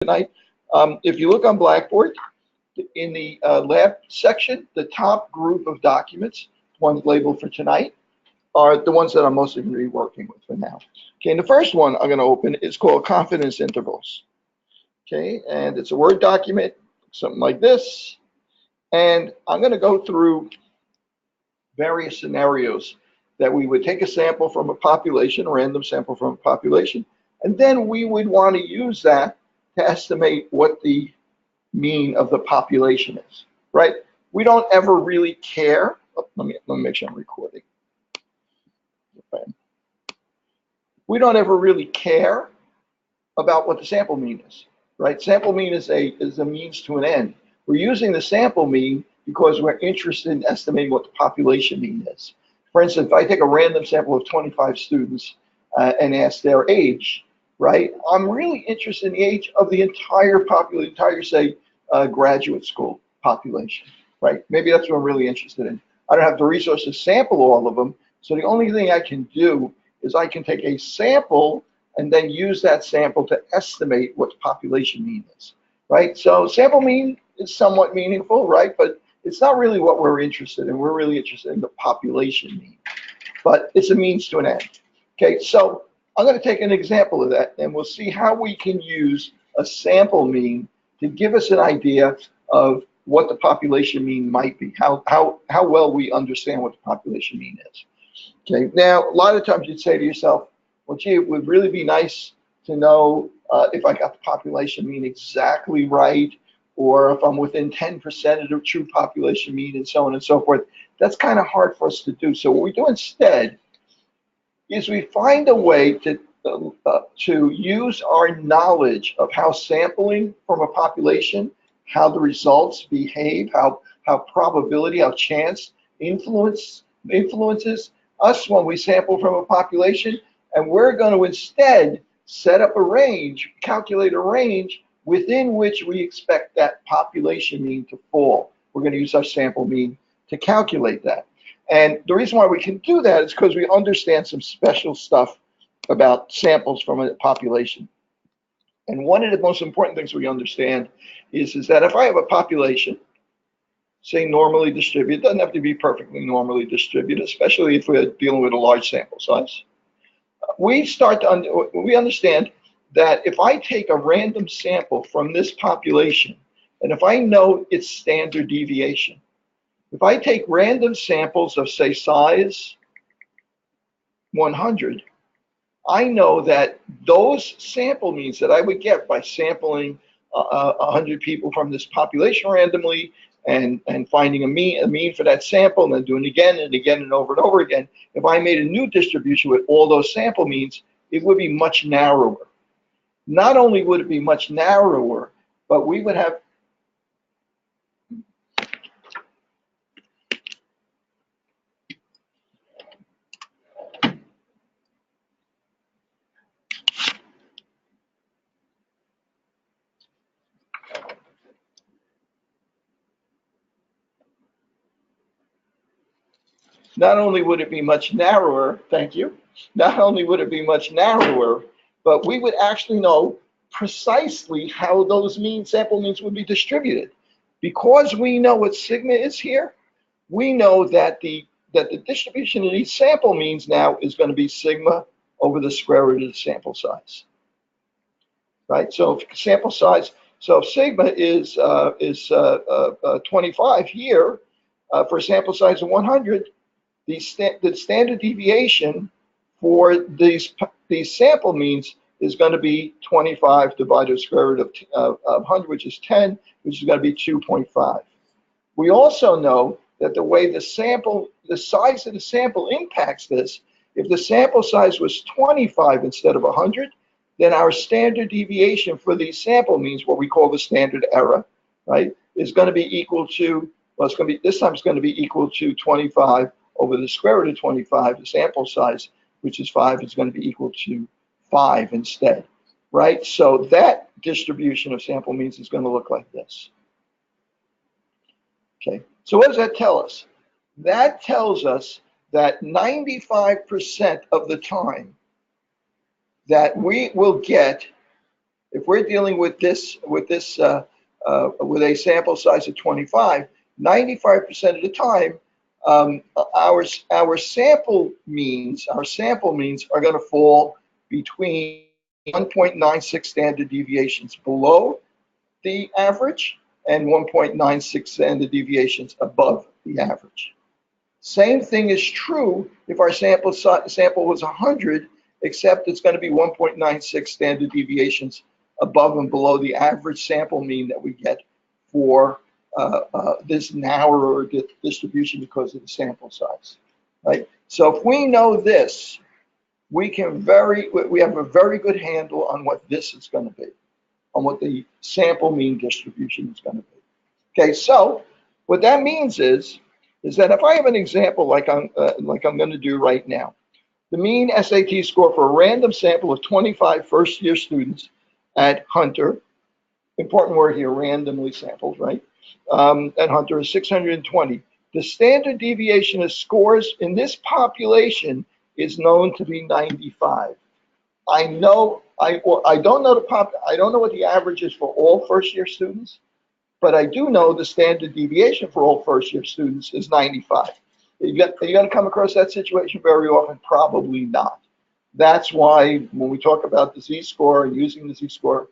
tonight. If you look on Blackboard, in the lab section, the top group of documents, ones labeled for tonight, are the ones that I'm mostly going to be working with for now. Okay, and the first one I'm going to open is called confidence intervals. Okay, and it's a Word document, something like this. And I'm going to go through various scenarios that we would take a sample from a population, a random sample from a population, and then we would want to use that to estimate what the mean of the population is, right? We don't ever really care. Oh, let me make sure I'm recording. Okay. We don't ever really care about what the sample mean is, right? Sample mean is a means to an end. We're using the sample mean because we're interested in estimating what the population mean is. For instance, if I take a random sample of 25 students and ask their age, right? I'm really interested in the age of the entire population, entire, say, graduate school population, right? Maybe that's what I'm really interested in. I don't have the resources to sample all of them, so the only thing I can do is I can take a sample and then use that sample to estimate what the population mean is, right? So sample mean is somewhat meaningful, right? But it's not really what we're interested in. We're really interested in the population mean, but it's a means to an end. Okay, so I'm going to take an example of that, and we'll see how we can use a sample mean to give us an idea of what the population mean might be, how well we understand what the population mean is. Okay, now a lot of times you'd say to yourself, well, gee, it would really be nice to know if I got the population mean exactly right, or if I'm within 10% of the true population mean, and so on and so forth. That's kind of hard for us to do. So what we do instead is we find a way to use our knowledge of how sampling from a population, how the results behave, how probability, how chance influences us when we sample from a population, and we're going to instead set up a range, calculate a range within which we expect that population mean to fall. We're going to use our sample mean to calculate that. And the reason why we can do that is because we understand some special stuff about samples from a population. And one of the most important things we understand is that if I have a population, say normally distributed, it doesn't have to be perfectly normally distributed, especially if we're dealing with a large sample size. We understand that if I take a random sample from this population, and if I know its standard deviation, if I take random samples of, say, size 100, I know that those sample means that I would get by sampling 100 people from this population randomly and finding a mean for that sample and then doing it again and again and over again, if I made a new distribution with all those sample means, it would be much narrower. Not only would it be much narrower, but we would have not only would it be much narrower, thank you, not only would it be much narrower, but we would actually know precisely how those sample means would be distributed. Because we know what sigma is here, we know that the distribution of these sample means now is going to be sigma over the square root of the sample size. Right? So if sample size, so if sigma is 25 here for a sample size of 100, the standard deviation for these sample means is going to be 25 divided by the square root of 100, which is 10, which is going to be 2.5. We also know that the way the size of the sample impacts this, if the sample size was 25 instead of 100, then our standard deviation for these sample means, what we call the standard error, right, is going to be equal to, well, it's going to be, this time it's going to be equal to 25 over the square root of 25, the sample size, which is 5, is going to be equal to 5 instead, right? So that distribution of sample means is going to look like this. Okay, so what does that tell us? That tells us that 95% of the time that we will get If we're dealing with with a sample size of 25, 95% of the time, our sample means are going to fall between 1.96 standard deviations below the average and 1.96 standard deviations above the average. Same thing is true if our sample was 100, except it's going to be 1.96 standard deviations above and below the average sample mean that we get for this narrower distribution because of the sample size, right? So if we know this, we have a very good handle on what this is going to be, on what the sample mean distribution is going to be. Okay, so what that means is that if I have an example like I'm going to do right now, the mean SAT score for a random sample of 25 first-year students at Hunter, important word here, randomly sampled, right? At Hunter is 620. The standard deviation of scores in this population is known to be 95. I don't know what the average is for all first-year students, but I do know the standard deviation for all first-year students is 95. Are you going to come across that situation very often? Probably not. That's why when we talk about the z-score and using the z-score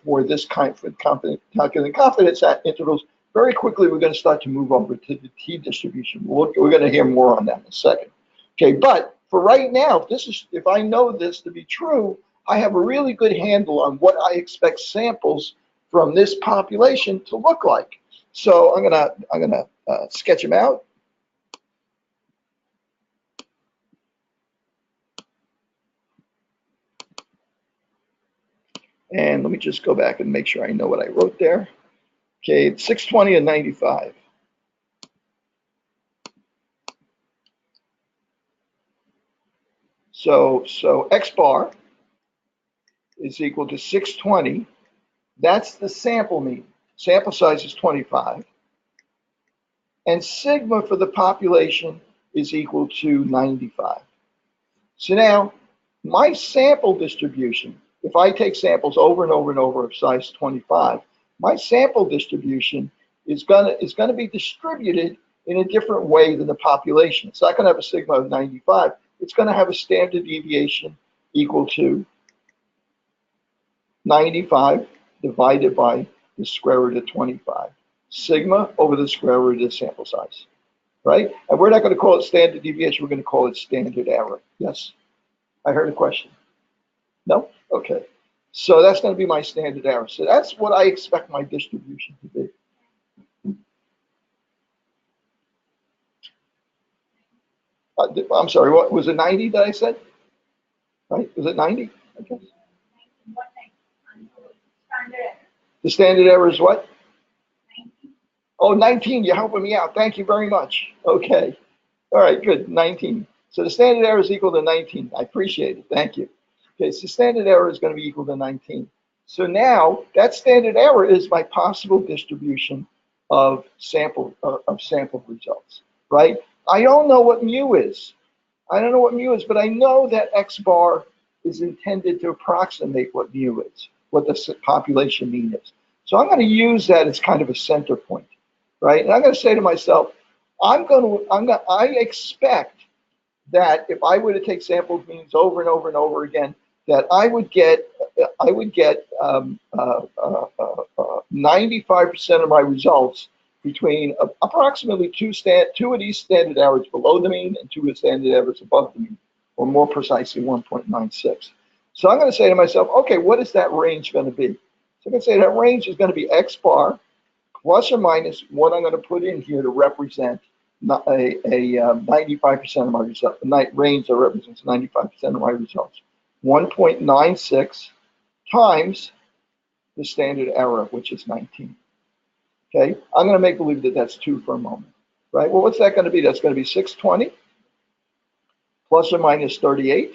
for this kind of calculating confidence at intervals, very quickly we're going to start to move over to the t-distribution. We're going to hear more on that in a second. Okay, but for right now, if I know this to be true, I have a really good handle on what I expect samples from this population to look like. So I'm gonna sketch them out. And let me just go back and make sure I know what I wrote there. Okay, it's 620 and 95. So X bar is equal to 620. That's the sample mean. Sample size is 25. And sigma for the population is equal to 95. So now, my sample distribution, if I take samples over and over and over of size 25, my sample distribution is gonna be distributed in a different way than the population. It's not gonna have a sigma of 95. It's gonna have a standard deviation equal to 95 divided by the square root of 25. Sigma over the square root of the sample size, right? And we're not gonna call it standard deviation, we're gonna call it standard error. Yes? I heard a question. No? Okay. So that's going to be my standard error. So that's what I expect my distribution to be. I'm sorry, what was it 90 that I said? Right? Was it 90? I guess. The standard error is what? Oh, 19. You're helping me out. Thank you very much. Okay. All right, good. 19. So the standard error is equal to 19. I appreciate it. Thank you. Okay, so standard error is going to be equal to 19. So now that standard error is my possible distribution of sample results, right? I don't know what mu is. I don't know what mu is, but I know that X bar is intended to approximate what mu is, what the population mean is. So I'm going to use that as kind of a center point, right? And I'm going to say to myself, I expect that if I were to take sample means over and over and over again, that I would get 95% of my results between approximately two of these standard errors below the mean and two of standard errors above the mean, or more precisely 1.96. So I'm going to say to myself, okay, what is that range going to be? So I'm going to say that range is going to be X bar plus or minus what I'm going to put in here to represent a 95% of my results, a range that represents 95% of my results. 1.96 times the standard error, which is 19. Okay, I'm going to make believe that that's 2 for a moment, right? Well, what's that going to be? That's going to be 620 plus or minus 38,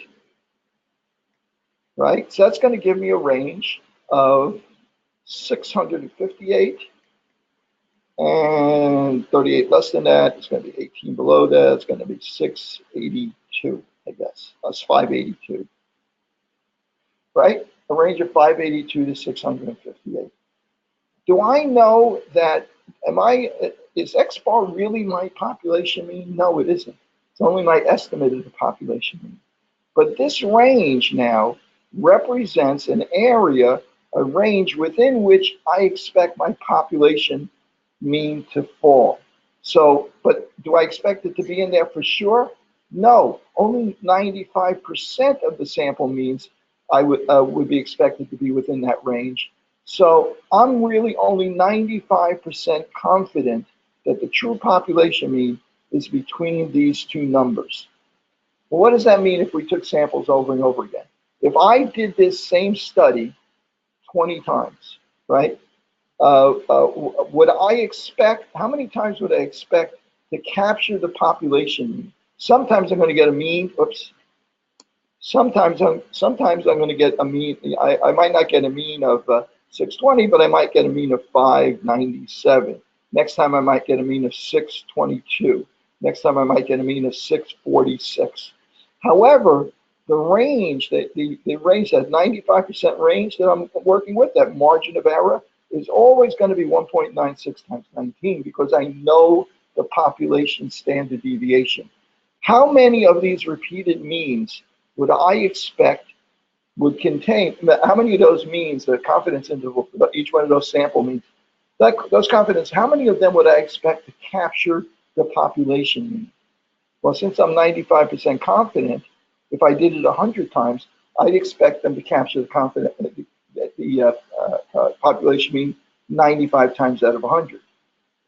right? So that's going to give me a range of 658 and 38 less than that. It's going to be 18 below that. It's going to be 682, I guess. That's 582, right? a range of 582 to 658. Do I know that, is X bar really my population mean? No, it isn't. It's only my estimate of the population mean. But this range now represents an area, a range within which I expect my population mean to fall. So, but do I expect it to be in there for sure? No, only 95% of the sample means I would be expected to be within that range. So I'm really only 95% confident that the true population mean is between these two numbers. Well, what does that mean if we took samples over and over again? If I did this same study 20 times, right? Would I expect, how many times would I expect to capture the population mean? Sometimes I'm going to get a mean, sometimes I'm going to get a mean, I might not get a mean of 620, but I might get a mean of 597. Next time I might get a mean of 622. Next time I might get a mean of 646. However, the range, that the range, that 95% range that I'm working with, that margin of error, is always going to be 1.96 times 19 because I know the population standard deviation. How many of these repeated means would I expect would contain, how many of those means, the confidence interval for each one of those sample means, those confidence, how many of them would I expect to capture the population mean? Well, since I'm 95% confident, if I did it 100 times, I'd expect them to capture the population mean 95 times out of 100.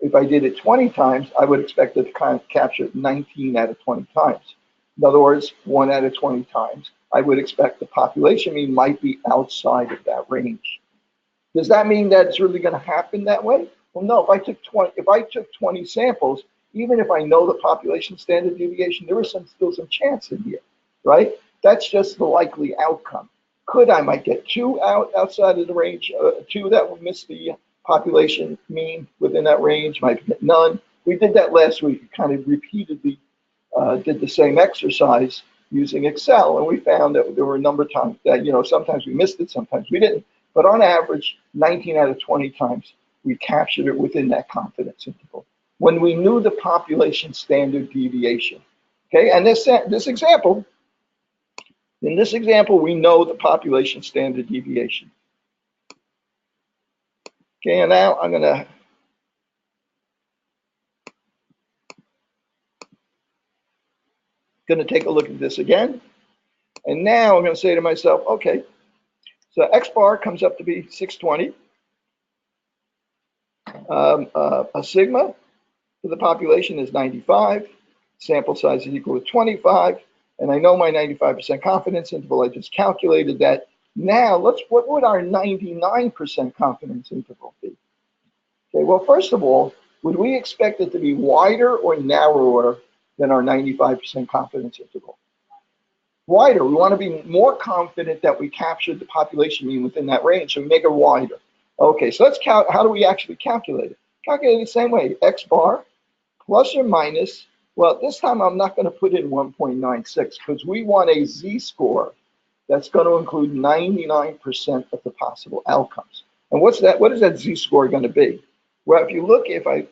If I did it 20 times, I would expect it to capture 19 out of 20 times. In other words, 1 out of 20 times, I would expect the population mean might be outside of that range. Does that mean that it's really going to happen that way? Well, no. If I took 20 samples, even if I know the population standard deviation, there is still some chance in here, right? That's just the likely outcome. I might get 2 outside of the range, 2 that will miss the population mean within that range, might get none. We did that last week. We kind of repeatedly did the same exercise using Excel, and we found that there were a number of times that, sometimes we missed it, sometimes we didn't. But on average, 19 out of 20 times, we captured it within that confidence interval when we knew the population standard deviation. Okay, and in this example, we know the population standard deviation. Okay, and now I'm going to take a look at this again. And now I'm going to say to myself, okay, so X bar comes up to be 620. A sigma for the population is 95. Sample size is equal to 25. And I know my 95% confidence interval. I just calculated that. Now, what would our 99% confidence interval be? Okay, well, first of all, would we expect it to be wider or narrower than our 95% confidence interval? Wider. We want to be more confident that we captured the population mean within that range, so we make it wider. Okay, so let's count. How do we actually calculate it? Calculate it the same way. X bar plus or minus. Well, this time I'm not going to put in 1.96 because we want a z-score that's going to include 99% of the possible outcomes. And what's that? What is that z-score going to be? Well, if you look, if I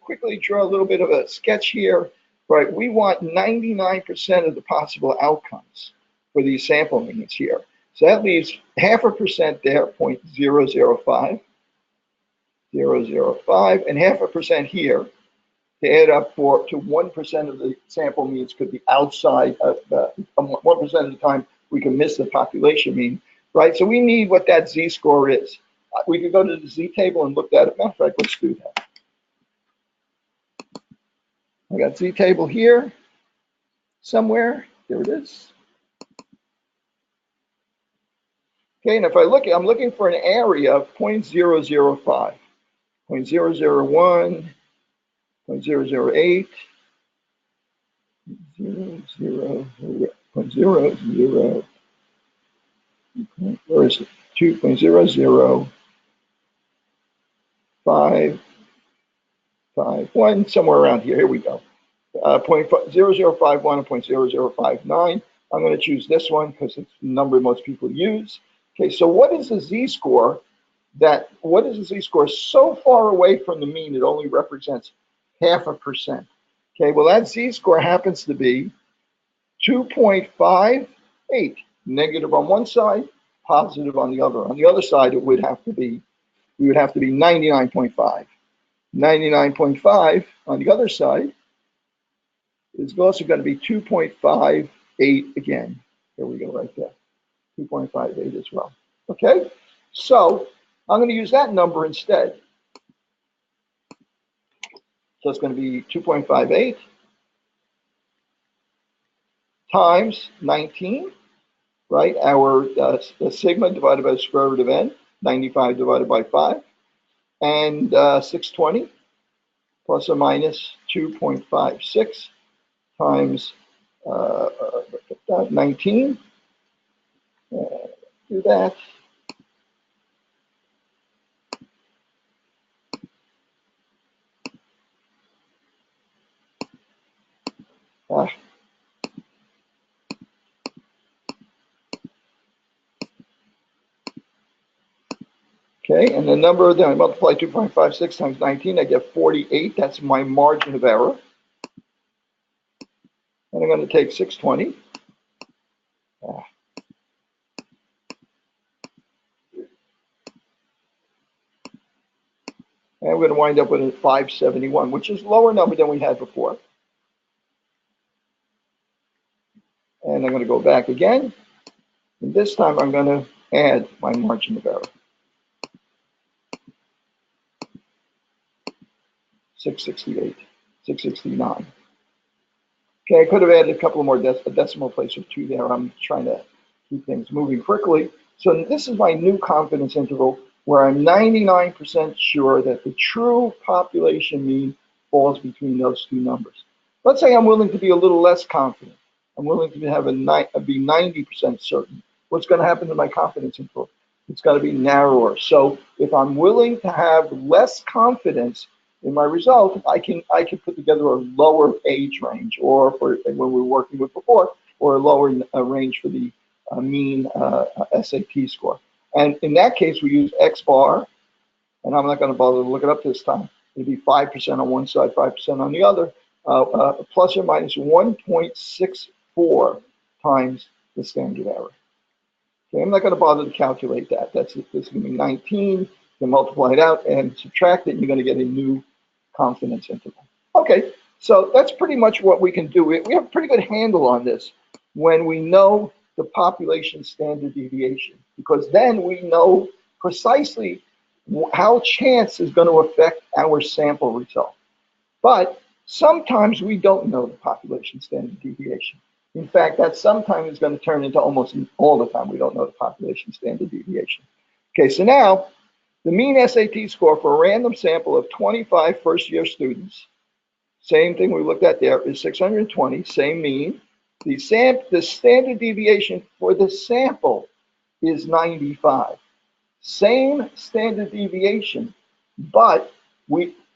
quickly draw a little bit of a sketch here, right? We want 99% of the possible outcomes for these sample means here. So that leaves 0.5% there, 0.005, 0.005, and 0.5% here to add up to 1% of the sample means could be outside of 1% of the time we can miss the population mean, right? So we need what that z-score is. We could go to the z-table and look at it. Matter of fact, let's do that. I got z-table here somewhere. There it is. Okay, and if I look, I'm looking for an area of 0.005, 0.001, 0.008, 0.00, where is it? 2.00551, somewhere around here. Here we go. 0.0051 and 0.0059. I'm going to choose this one because it's the number most people use. Okay, so what is the z-score what is the z-score so far away from the mean it only represents 0.5%? Okay, well that z-score happens to be 2.58, negative on one side, positive on the other. On the other side, we would have to be 99.5. 99.5 on the other side is also going to be 2.58 again. There we go, right there. 2.58 as well. Okay, so I'm going to use that number instead. So it's going to be 2.58 times 19, right? Our sigma divided by the square root of n, 95 divided by 5, and 620 plus or minus 2.56 times 19. Do that. Okay, and the number, then I multiply 2.56 times 19, I get 48. That's my margin of error. And I'm going to take 620. And we're going to wind up with a 571, which is a lower number than we had before. And I'm going to go back again. And this time I'm going to add my margin of error. 668, 669. Okay, I could have added a couple more a decimal place or two there. I'm trying to keep things moving quickly. So this is my new confidence interval where I'm 99% sure that the true population mean falls between those two numbers. Let's say I'm willing to be a little less confident. I'm willing to have be 90% certain. What's going to happen to my confidence interval? It's going to be narrower. So if I'm willing to have less confidence in my result, I can put together a lower age range, or for when we were working with before, or a lower range for the mean SAT score. And in that case, we use X bar, and I'm not going to bother to look it up this time. It'd be 5% on one side, 5% on the other, plus or minus 1.64 times the standard error. Okay, I'm not going to bother to calculate that. This is going to be 19. You can multiply it out and subtract it, and you're going to get a new confidence interval. Okay, so that's pretty much what we can do. We have a pretty good handle on this when we know the population standard deviation, because then we know precisely how chance is going to affect our sample result. But sometimes we don't know the population standard deviation. In fact, that sometimes is going to turn into almost all the time we don't know the population standard deviation. Okay, so now the mean SAT score for a random sample of 25 first-year students, same thing we looked at there, is 620, same mean. The standard deviation for the sample is 95. Same standard deviation, but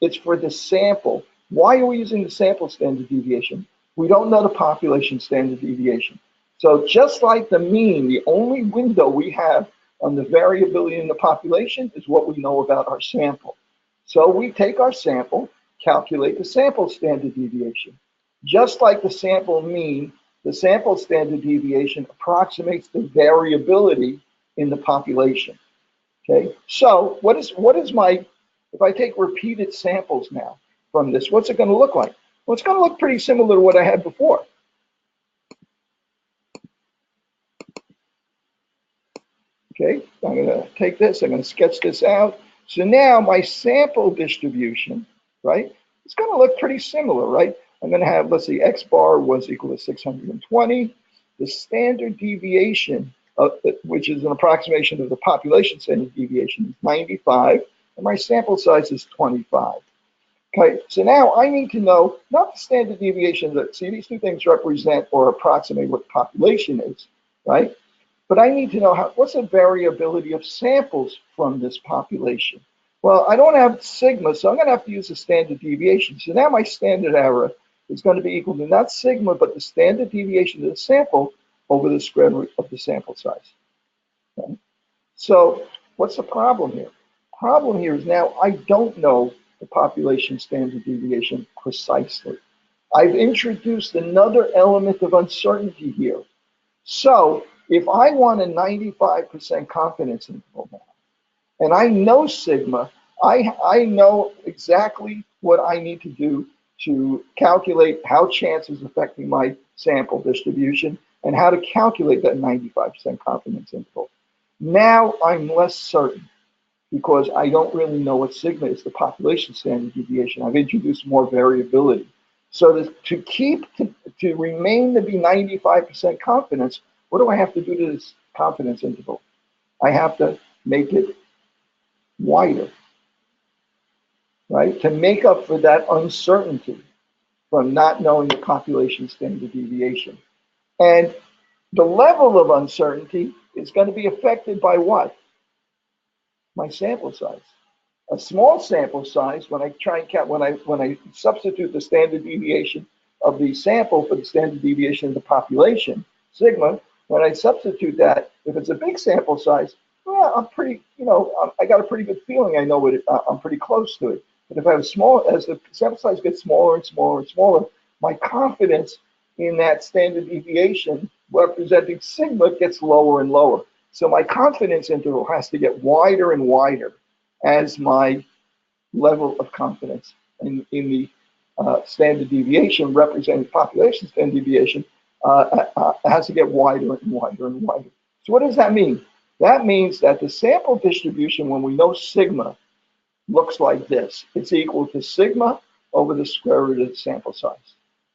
it's for the sample. Why are we using the sample standard deviation? We don't know the population standard deviation. So just like the mean, the only window we have on the variability in the population is what we know about our sample. So we take our sample, calculate the sample standard deviation. Just like the sample mean, the sample standard deviation approximates the variability in the population. Okay, so what is my, if I take repeated samples now from this, what's it going to look like? Well, it's going to look pretty similar to what I had before. Okay, I'm going to take this, I'm going to sketch this out. So now my sample distribution, right, it's going to look pretty similar, right? I'm going to have, let's see, X bar was equal to 620. The standard deviation, which is an approximation of the population standard deviation, is 95, and my sample size is 25. Okay, so now I need to know not the standard deviation that, see, these two things represent or approximate what the population is, right? But I need to know what's the variability of samples from this population. Well, I don't have sigma, so I'm going to have to use the standard deviation. So now my standard error is going to be equal to not sigma, but the standard deviation of the sample over the square root of the sample size. Okay? So what's the problem here? Problem here is now I don't know the population standard deviation precisely. I've introduced another element of uncertainty here. So if I want a 95% confidence interval now, and I know sigma, I know exactly what I need to do to calculate how chance is affecting my sample distribution and how to calculate that 95% confidence interval. Now I'm less certain because I don't really know what sigma is, the population standard deviation. I've introduced more variability. So to remain to be 95% confidence, what do I have to do to this confidence interval? I have to make it wider, right? To make up for that uncertainty from not knowing the population standard deviation. And the level of uncertainty is going to be affected by what? My sample size. A small sample size, when I try and count, when I substitute the standard deviation of the sample for the standard deviation of the population, sigma, when I substitute that, if it's a big sample size, well, I'm pretty, I got a pretty good feeling. I know I'm pretty close to it. But if I have small, as the sample size gets smaller and smaller and smaller, my confidence in that standard deviation representing sigma gets lower and lower. So my confidence interval has to get wider and wider as my level of confidence in the standard deviation representing population standard deviation has to get wider and wider and wider. So what does that mean? That means that the sample distribution, when we know sigma, looks like this. It's equal to sigma over the square root of the sample size.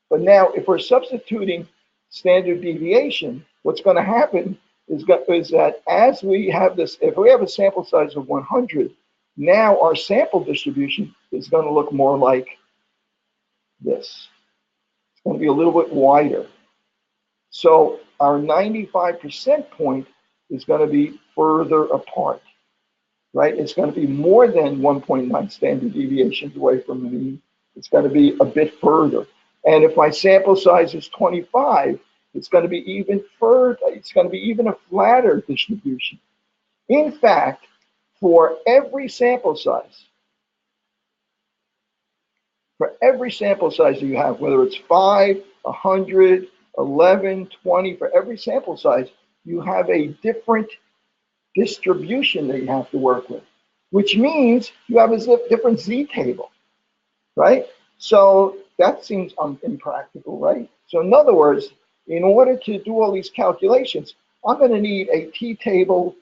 But now, if we're substituting standard deviation, what's going to happen is that as we have this, if we have a sample size of 100, now our sample distribution is going to look more like this. It's going to be a little bit wider. So our 95% point is going to be further apart, right? It's going to be more than 1.9 standard deviations away from the mean. It's going to be a bit further. And if my sample size is 25, it's going to be even further. It's going to be even a flatter distribution. In fact, for every sample size that you have, whether it's 5, 100, 11, 20, for every sample size, you have a different distribution that you have to work with, which means you have a different z-table, right? So that seems impractical, right? So in other words, in order to do all these calculations, I'm going to need a t-table,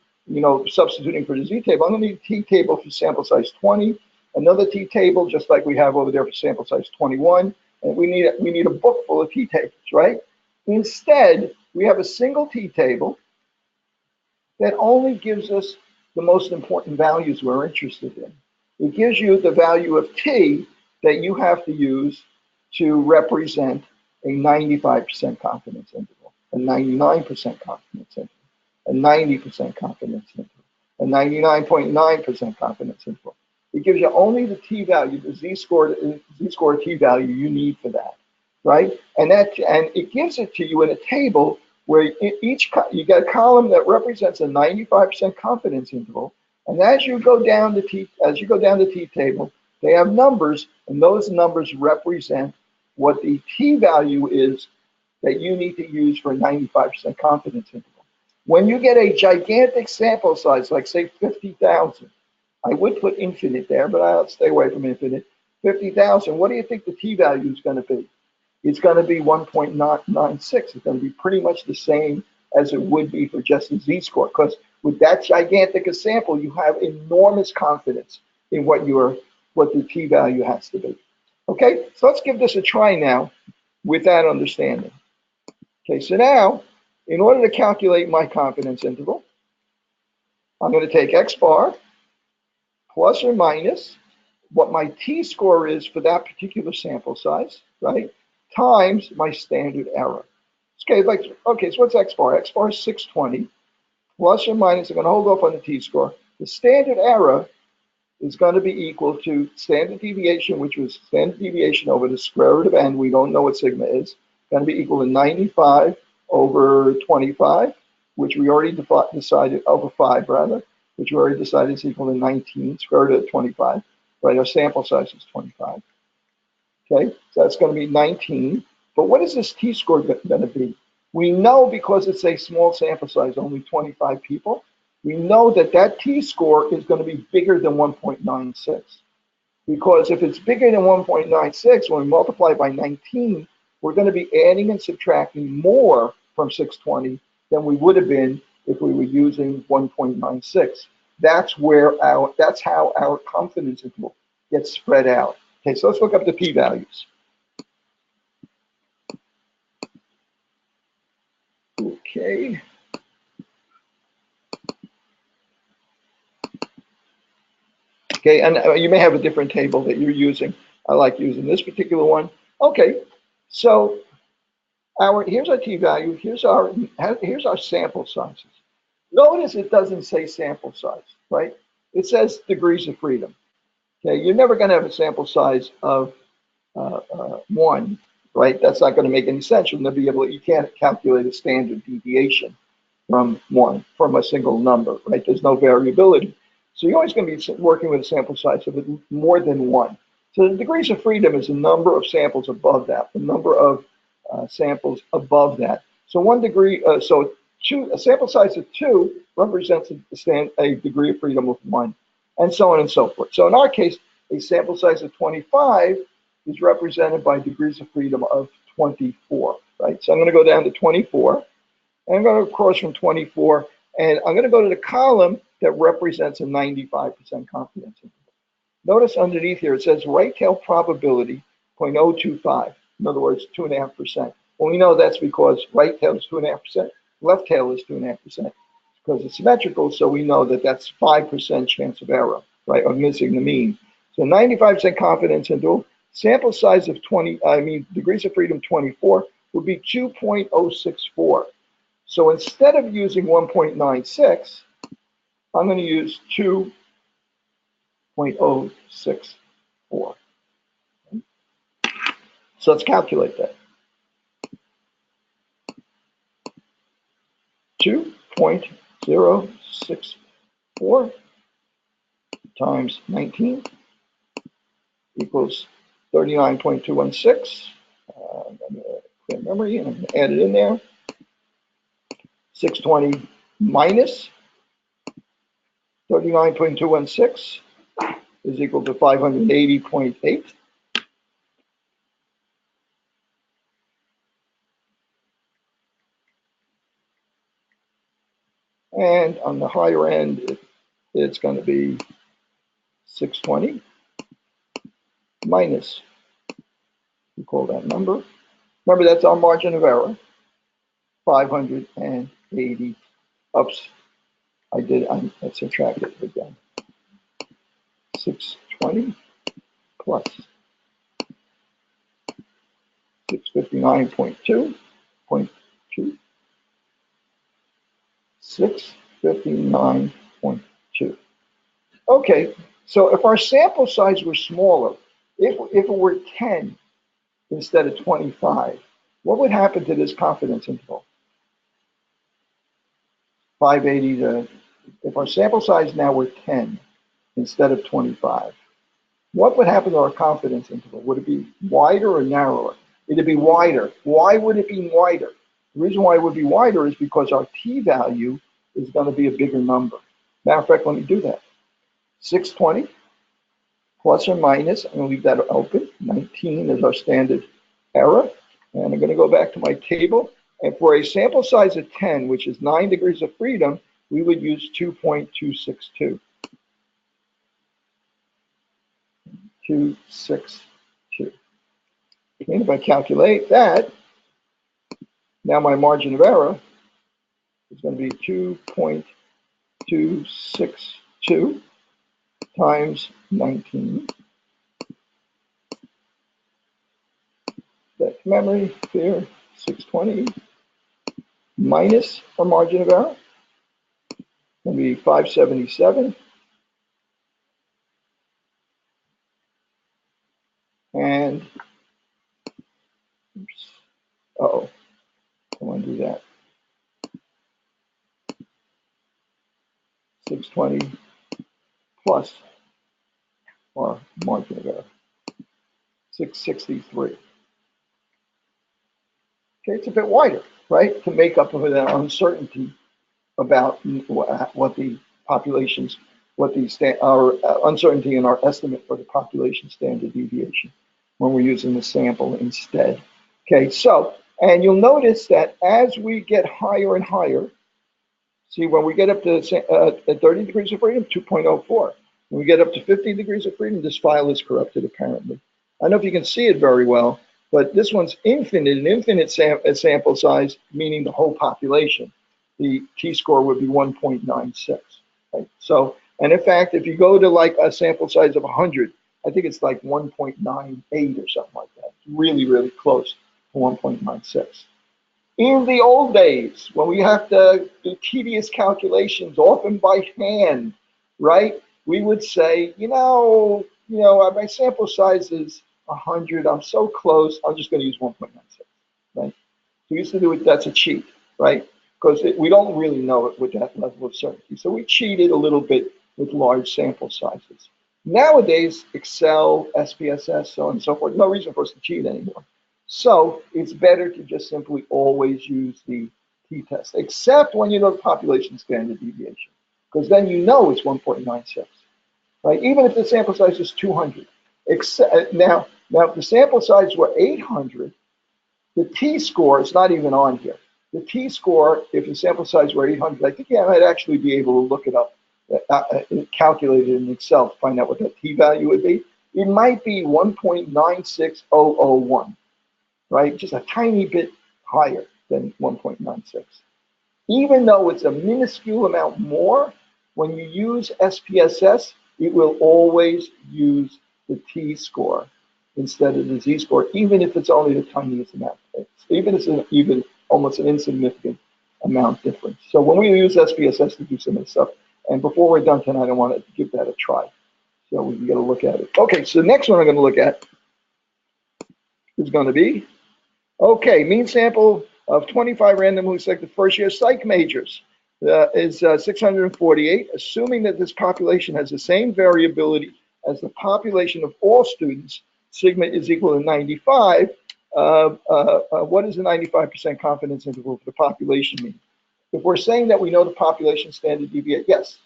substituting for the z-table. I'm going to need a t-table for sample size 20, another t-table just like we have over there for sample size 21, and we need a book full of t-tables, right? Instead, we have a single t-table that only gives us the most important values we're interested in. It gives you the value of t that you have to use to represent a 95% confidence interval, a 99% confidence interval, a 90% confidence interval, a 99.9% confidence interval. It gives you only the t-value, the z-score t-value you need for that, right? And it gives it to you in a table where you get a column that represents a 95% confidence interval, and as you go down the t-table, they have numbers, and those numbers represent what the t-value is that you need to use for a 95% confidence interval. When you get a gigantic sample size, like say 50,000, I would put infinite there, but I'll stay away from infinite. 50,000, what do you think the t-value is going to be? It's going to be 1.96. It's going to be pretty much the same as it would be for just the z-score, because with that gigantic a sample, you have enormous confidence in what the t-value has to be. Okay, so let's give this a try now with that understanding. Okay, so now, in order to calculate my confidence interval, I'm going to take x bar plus or minus what my t-score is for that particular sample size, right, times my standard error. Okay, so what's x bar? X bar is 620 plus or minus, I'm going to hold off on the t-score. The standard error is going to be equal to standard deviation, which was standard deviation over the square root of n. We don't know what sigma is. Going to be equal to 95 over 25, which we already decided, over 5 rather. which we already decided is equal to 19, square root of 25, right? Our sample size is 25. Okay, so that's going to be 19. But what is this t-score going to be? We know because it's a small sample size, only 25 people, we know that that t-score is going to be bigger than 1.96. Because if it's bigger than 1.96, when we multiply by 19, we're going to be adding and subtracting more from 620 than we would have been if we were using 1.96. That's how our confidence interval gets spread out. Okay, so let's look up the p-values. Okay. Okay, and you may have a different table that you're using. I like using this particular one. Okay, so here's our t-value. Here's our sample sizes. Notice it doesn't say sample size, right? It says degrees of freedom. Okay, you're never going to have a sample size of 1, right? That's not going to make any sense. You'll never be able. You can't calculate a standard deviation from 1 from a single number, right? There's no variability. So you're always going to be working with a sample size of more than 1. So the degrees of freedom is the number of samples above that, the number of samples above that. So 1 degree, a sample size of 2 represents a degree of freedom of 1, and so on and so forth. So in our case, a sample size of 25 is represented by degrees of freedom of 24, right? So I'm going to go down to 24, and I'm going to cross from 24, and I'm going to go to the column that represents a 95% confidence interval. Notice underneath here it says right tail probability 0.025. In other words, 2.5%. Well, we know that's because right tail is 2.5%, left tail is 2.5%. Because it's symmetrical, so we know that that's 5% chance of error, right, of missing the mean. So 95% confidence interval, sample size of degrees of freedom 24 would be 2.064. So instead of using 1.96, I'm going to use 2.064. So let's calculate that. 2.064 times 19 equals 39.216. I'm going to clear memory and I'm going to add it in there. 620 minus 39.216 is equal to 580.8. And on the higher end, it's going to be 620 minus, we call that number. Remember, that's our margin of error, 580. Oops, I subtracted it again. 620 plus 659.2, 659.2. Okay, so if our sample size were smaller, if it were 10 instead of 25, what would happen to this confidence interval? 580 to, if our sample size now were 10 instead of 25, what would happen to our confidence interval? Would it be wider or narrower? It'd be wider. Why would it be wider? The reason why it would be wider is because our t-value is going to be a bigger number. Matter of fact, let me do that. 620 plus or minus, I'm going to leave that open. 19 is our standard error. And I'm going to go back to my table. And for a sample size of 10, which is 9 degrees of freedom, we would use 2.262. 262. And if I calculate that, now my margin of error is going to be 2.262 times 19. That memory here, 620 minus our margin of error, going to be 577. And, oops, uh-oh, I want to do that. 620 plus or margin of error, 663. Okay, it's a bit wider, right, to make up for that uncertainty about what the populations, our uncertainty in our estimate for the population standard deviation when we're using the sample instead. Okay, so, and you'll notice that as we get higher and higher, see, when we get up to 30 degrees of freedom, 2.04. When we get up to 50 degrees of freedom, this file is corrupted apparently. I don't know if you can see it very well, but this one's infinite, an infinite sample size, meaning the whole population. The t-score would be 1.96. Right? So, and in fact, if you go to like a sample size of 100, I think it's like 1.98 or something like that. Really, really close to 1.96. In the old days, when we have to do tedious calculations, often by hand, right? We would say, my sample size is 100. I'm so close. I'm just going to use 1.96, right? We used to do it. That's a cheat, right? Because we don't really know it with that level of certainty. So we cheated a little bit with large sample sizes. Nowadays, Excel, SPSS, so on and so forth, no reason for us to cheat anymore. So it's better to just simply always use the t-test, except when you know the population standard deviation, because then you know it's 1.96, right? Even if the sample size is 200. Now, if the sample size were 800, the t-score is not even on here. The t-score, if the sample size were 800, I think I might actually be able to look it up, calculate it in Excel to find out what that t-value would be. It might be 1.96001. Right? Just a tiny bit higher than 1.96. Even though it's a minuscule amount more, when you use SPSS, it will always use the t-score instead of the z-score, even if it's only the tiniest amount. Even if it's even almost an insignificant amount difference. So when we use SPSS to do some of this stuff, and before we're done tonight, I want to give that a try. So we can get a look at it. Okay, so the next one I'm going to look at is going to be, okay, mean sample of 25 randomly selected first-year psych majors is 648, assuming that this population has the same variability as the population of all students. Sigma is equal to 95. What is the 95% confidence interval for the population mean? If we're saying that we know the population standard deviation, yes.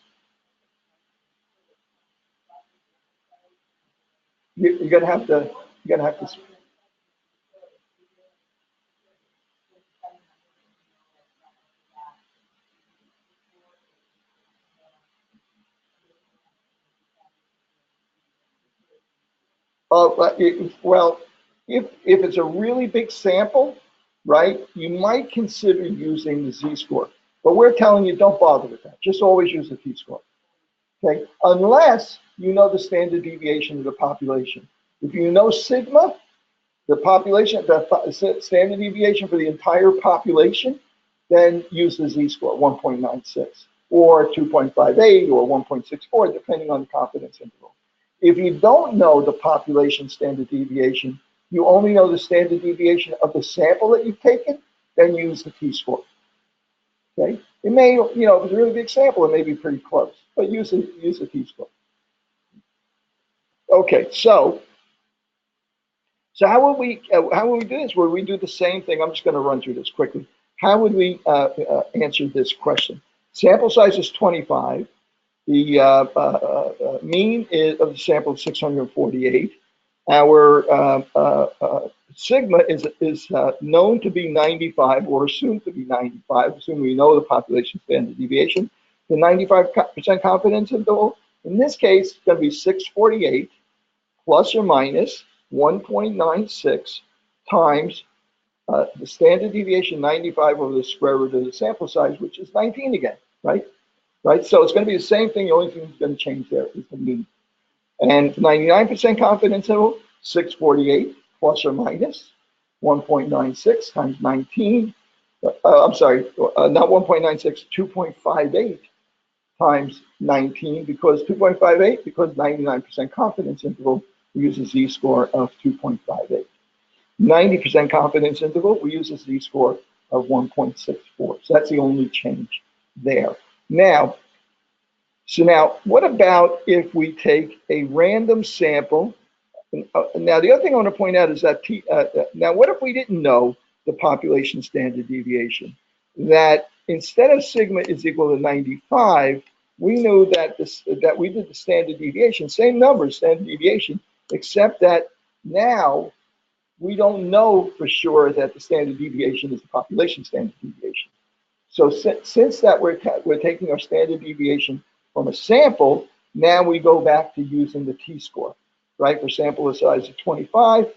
You're gonna have to. Well, if it's a really big sample, right, you might consider using the z-score. But we're telling you, don't bother with that. Just always use the t-score. Okay, unless you know the standard deviation of the population. If you know sigma, the population, the standard deviation for the entire population, then use the z-score, 1.96, or 2.58, or 1.64, depending on the confidence interval. If you don't know the population standard deviation, you only know the standard deviation of the sample that you've taken, then use the t-score. Okay, it may, if it's a really big sample, it may be pretty close, but use the t-score. Okay, so how would we do this? Would we do the same thing? I'm just going to run through this quickly. How would we answer this question? Sample size is 25. The mean of the sample is 648. Our sigma is known to be 95, or assumed to be 95, assuming we know the population standard deviation. The 95% confidence interval, in this case, is going to be 648 plus or minus 1.96 times the standard deviation 95 over the square root of the sample size, which is 19 again, right? Right, so it's going to be the same thing. The only thing that's going to change there is the mean. And 99% confidence interval, 648 plus or minus 1.96 times 19. I'm sorry, not 1.96, 2.58 times 19, because 2.58, because 99% confidence interval, we use a z-score of 2.58. 90% confidence interval, we use a z-score of 1.64. So that's the only change there. Now, So now, what about if we take a random sample? Now, the other thing I want to point out is that now, what if we didn't know the population standard deviation? That instead of sigma is equal to 95, we knew that that we did the standard deviation, same number, standard deviation, except that now we don't know for sure that the standard deviation is the population standard deviation. So since that we're taking our standard deviation from a sample, now we go back to using the t-score, right? For sample size of 25,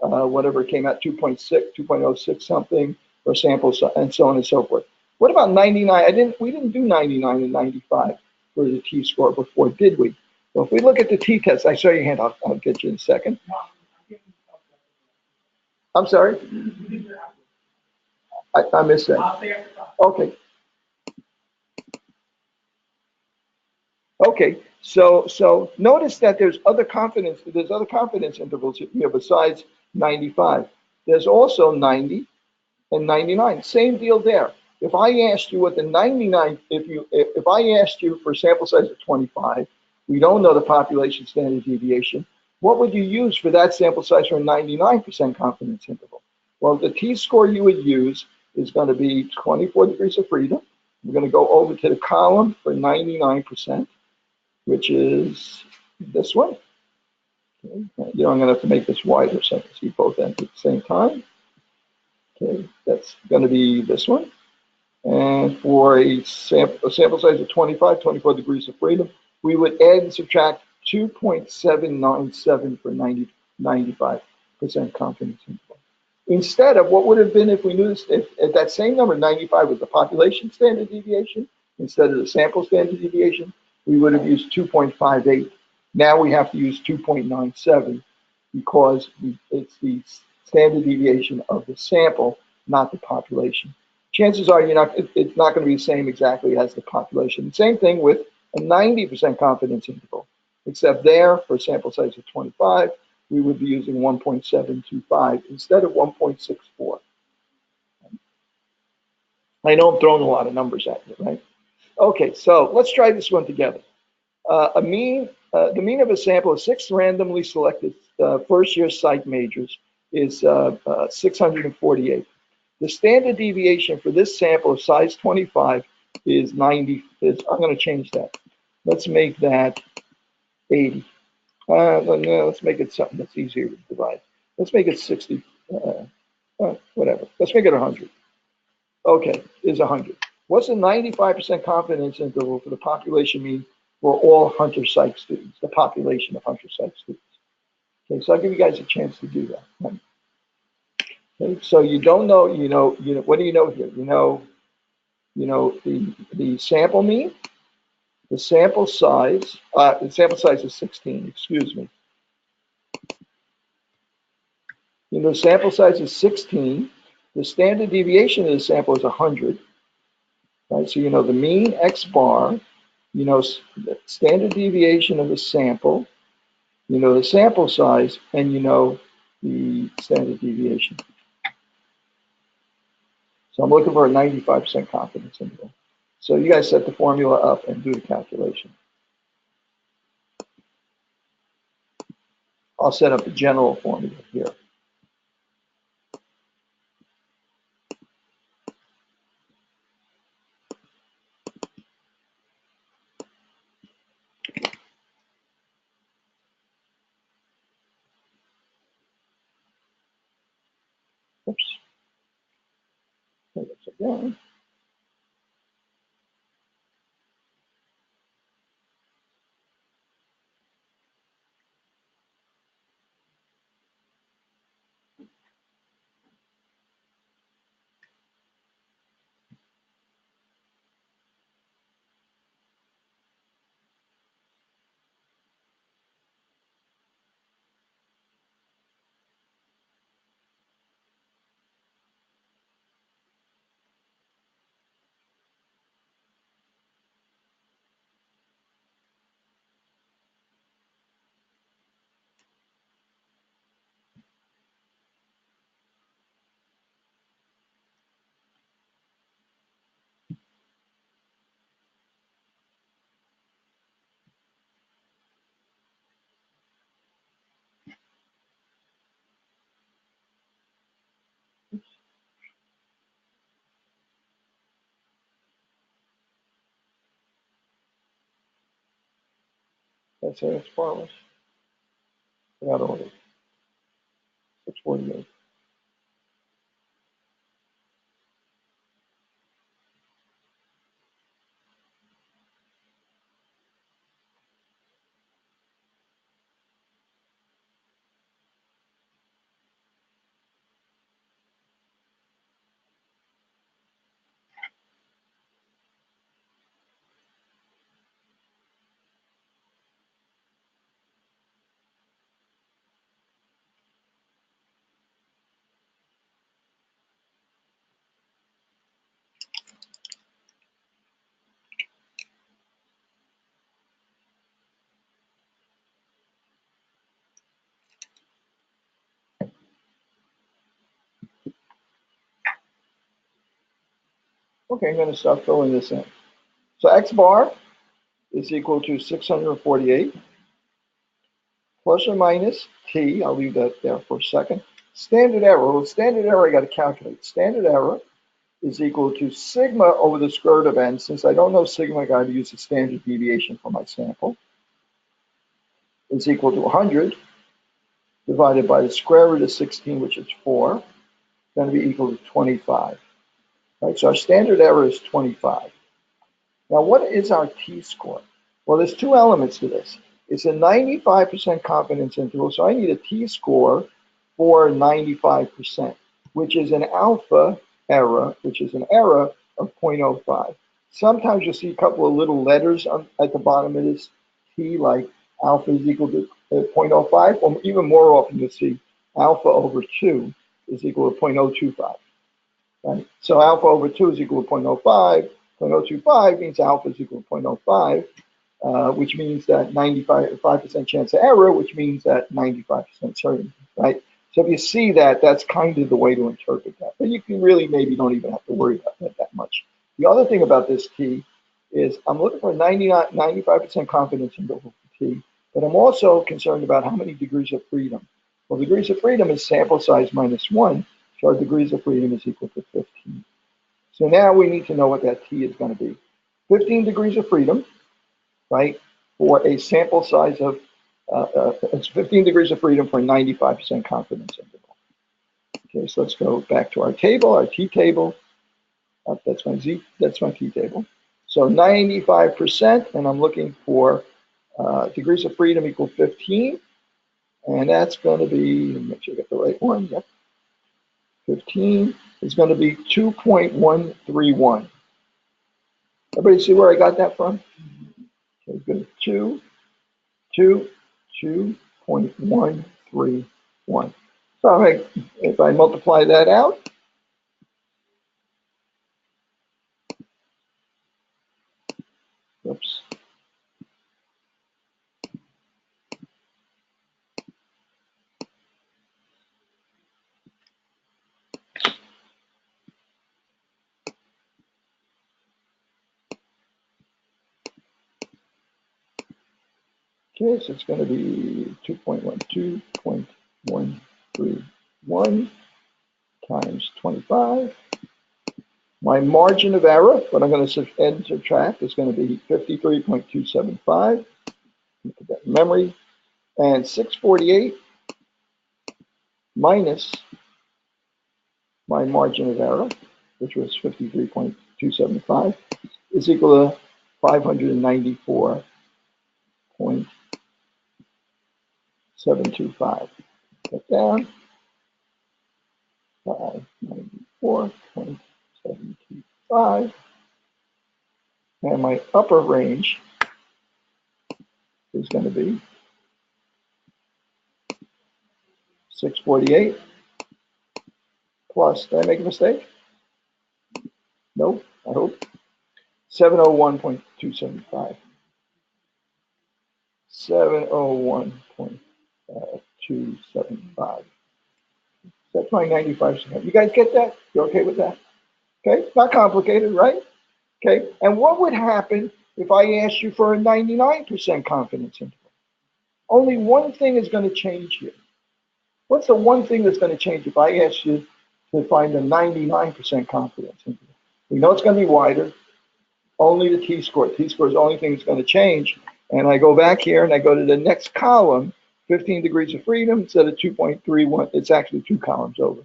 whatever it came out, 2.6, 2.06 something, for sample and so on and so forth. What about 99? We didn't do 99 and 95 for the t-score before, did we? Well, if we look at the t-test, I saw your hand. I'll get you in a second. I'm sorry, I missed that. Okay. Okay, so notice that there's other confidence intervals here besides 95. There's also 90 and 99. Same deal there. If I asked you what the 99, if I asked you for a sample size of 25, we don't know the population standard deviation. What would you use for that sample size for a 99% confidence interval? Well, the t-score you would use is going to be 24 degrees of freedom. We're going to go over to the column for 99%. Which is this one. Okay. I'm going to have to make this wider so I can see both ends at the same time. Okay, that's going to be this one. And for a sample size of 25, 24 degrees of freedom, we would add and subtract 2.797 for 95% confidence interval. Instead of what would have been if we knew this, if that same number, 95, was the population standard deviation, instead of the sample standard deviation, we would have used 2.58. Now we have to use 2.97 because it's the standard deviation of the sample, not the population. Chances are it's not going to be the same exactly as the population. Same thing with a 90% confidence interval, except there for sample size of 25, we would be using 1.725 instead of 1.64. I know I'm throwing a lot of numbers at you, right? Okay, so let's try this one together. The mean of a sample of 6 randomly selected first-year psych majors is 648. The standard deviation for this sample of size 25 is 90. I'm going to change that. Let's make that 80. No, let's make it something that's easier to divide. Let's make it 60. Whatever. Let's make it 100. Okay, is 100. What's the 95% confidence interval for the population mean for all Hunter Psych students, the population of Hunter Psych students? Okay, so I'll give you guys a chance to do that. Right? Okay, so you don't know, what do you know here? The sample mean, the sample size is 16, excuse me. Sample size is 16. The standard deviation of the sample is 100. Right, so the mean X bar, the standard deviation of the sample, the sample size, and the standard deviation. So I'm looking for a 95% confidence interval. So you guys set the formula up and do the calculation. I'll set up the general formula here. Oops. That's again. Let's say it's farmers. Without order. 648. Okay, I'm going to start filling this in. So x bar is equal to 648 plus or minus t. I'll leave that there for a second. Standard error. Well, standard error I got to calculate. Standard error is equal to sigma over the square root of n. Since I don't know sigma, I got to use the standard deviation for my sample. Is equal to 100 divided by the square root of 16, which is 4. Going to be equal to 25. Right, so our standard error is 25. Now, what is our t-score? Well, there's two elements to this. It's a 95% confidence interval, so I need a t-score for 95%, which is an alpha error, which is an error of 0.05. Sometimes you'll see a couple of little letters at the bottom of this t, like alpha is equal to 0.05, or even more often you'll see alpha over 2 is equal to 0.025. Right? So alpha over 2 is equal to 0.05. 0.025 means alpha is equal to 0.05, which means that 95% chance of error, which means that 95% certainty, right? So if you see that, that's kind of the way to interpret that. But you can really maybe don't even have to worry about that much. The other thing about this t is I'm looking for a 95% confidence interval for t, but I'm also concerned about how many degrees of freedom. Well, degrees of freedom is sample size minus 1, so our degrees of freedom is equal to 15. So now we need to know what that t is going to be. 15 degrees of freedom, right, for a sample size of, it's 15 degrees of freedom for a 95% confidence interval. Okay, so let's go back to our table, our t table. That's my t table. So 95%, and I'm looking for degrees of freedom equal 15, and that's going to be, make sure I get the right one, yep. 15 is going to be 2.131. Everybody see where I got that from? Okay, good. 2.131. So if I multiply that out, oops. Okay, so it's going to be 2.131 times 25. My margin of error, what I'm going to add and subtract, is going to be 53.275. Put that in memory. And 648 minus my margin of error, which was 53.275, is equal to 594.725. Put down 594.725. And my upper range is going to be 648 plus, did I make a mistake? Nope, I hope. 701.275. 701.275. That's my 95%. You guys get that? You okay with that? Okay, not complicated, right? Okay, and what would happen if I asked you for a 99% confidence interval? Only one thing is going to change here. What's the one thing that's going to change if I ask you to find a 99% confidence interval? We know it's going to be wider. Only the t-score. T-score is the only thing that's going to change. And I go back here and I go to the next column, 15 degrees of freedom instead of 2.31. It's actually two columns over.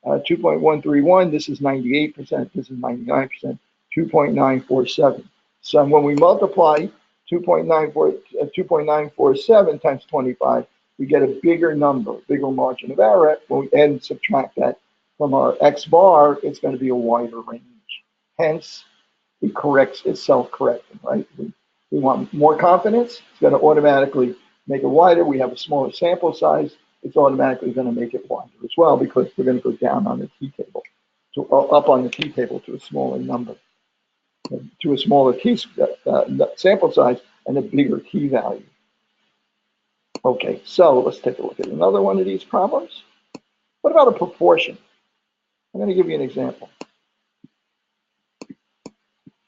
2.131, this is 98%, this is 99%, 2.947. So when we multiply 2.947 times 25, we get a bigger number, bigger margin of error. When we add and subtract that from our X bar, it's going to be a wider range. Hence, it corrects, it's self-correcting, right? We want more confidence, it's going to automatically make it wider. We have a smaller sample size, it's automatically going to make it wider as well because we're going to go down on the t-table, up on the t-table to a smaller number, to a smaller sample size and a bigger t-value. Okay, so let's take a look at another one of these problems. What about a proportion? I'm going to give you an example.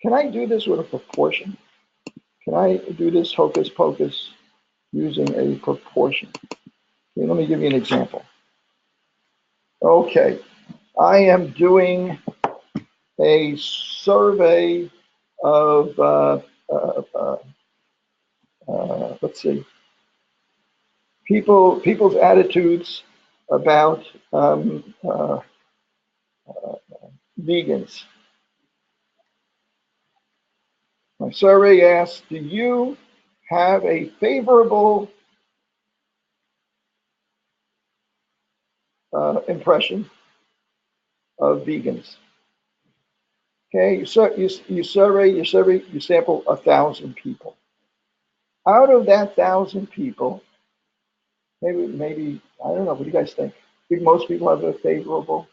Can I do this with a proportion? Can I do this hocus pocus using a proportion? Okay, let me give you an example. Okay, I am doing a survey of, let's see, people's attitudes about vegans. My survey asks, do you have a favorable impression of vegans? Okay, you sample 1,000 people. Out of that 1,000 people, maybe I don't know. What do you guys think? Think most people have a favorable,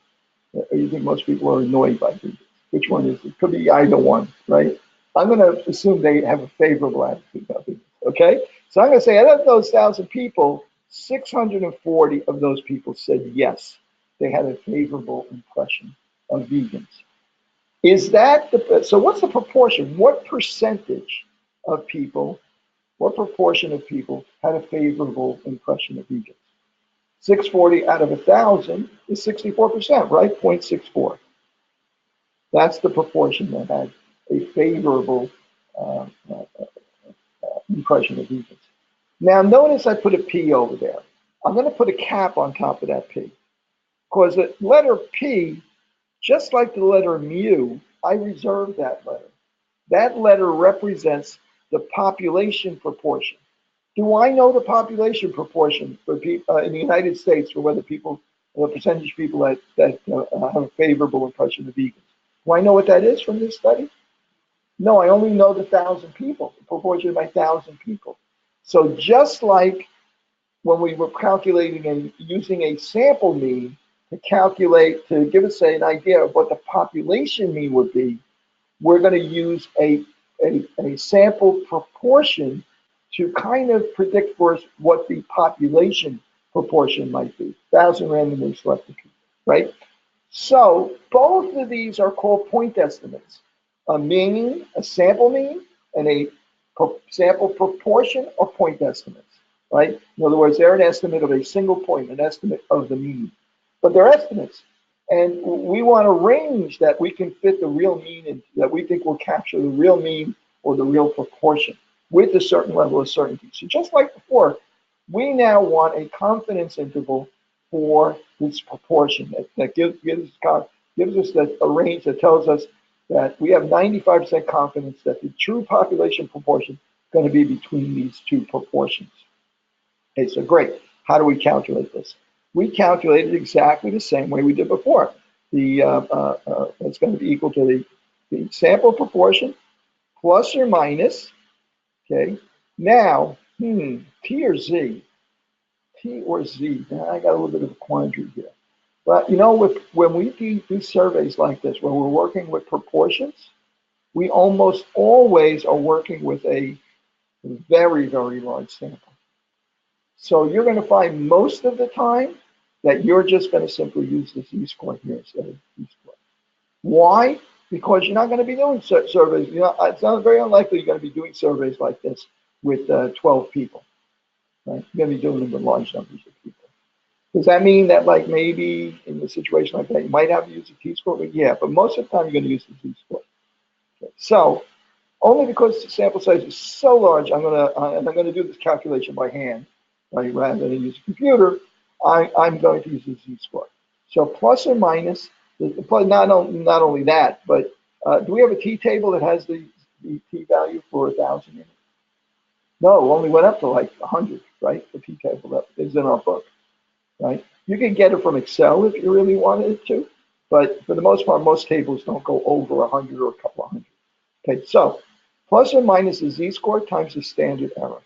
or you think most people are annoyed by vegans? Which one is it? Could be either one, right? I'm going to assume they have a favorable attitude about vegans. Okay, so I'm going to say out of those 1,000 people, 640 of those people said yes, they had a favorable impression of vegans. Is that so? What's the proportion? What percentage of people? What proportion of people had a favorable impression of vegans? 640 out of 1,000 is 64%, right? 0.64. That's the proportion that had a favorable impression of vegans. Now, notice I put a P over there. I'm going to put a cap on top of that P, because the letter P, just like the letter mu, I reserve that letter. That letter represents the population proportion. Do I know the population proportion for people in the United States for whether people, the percentage of people that have a favorable impression of vegans? Do I know what that is from this study? No, I only know the 1,000 people, the proportion by 1,000 people. So just like when we were calculating and using a sample mean to calculate, to give us an idea of what the population mean would be, we're going to use a sample proportion to kind of predict for us what the population proportion might be. 1,000 randomly selected people, right? So both of these are called point estimates. A mean, a sample mean, and a sample proportion are point estimates, right? In other words, they're an estimate of a single point, an estimate of the mean. But they're estimates. And we want a range that we can fit the real mean in, that we think will capture the real mean or the real proportion with a certain level of certainty. So just like before, we now want a confidence interval for this proportion that gives us a range that tells us that we have 95% confidence that the true population proportion is going to be between these two proportions. Okay, so great. How do we calculate this? We calculate it exactly the same way we did before. It's going to be equal to the sample proportion plus or minus. Okay. Now, T or Z? T or Z? Now, I got a little bit of a quandary here. But you know, when we do surveys like this, when we're working with proportions, we almost always are working with a very, very large sample. So you're going to find most of the time that you're just going to simply use the Z-score here instead of Z-score. Why? Because you're not going to be doing surveys. You know, it's not very unlikely you're going to be doing surveys like this with 12 people. Right? You're going to be doing them with large numbers of people. Does that mean that, like, maybe in a situation like that, you might have to use a T-score? Yeah, but most of the time you're going to use the Z-score. Okay. So Only because the sample size is so large, I'm gonna do this calculation by hand, right? Rather than use a computer, I'm going to use the z-score. So plus or minus, not only that, but do we have a t-table that has the t-value for 1,000 in it? No, only went up to like 100, right? The t-table that is in our book, right? You can get it from Excel if you really wanted it to, but for the most part, most tables don't go over 100 or a couple of hundred. Okay, so plus or minus the z-score times the standard error.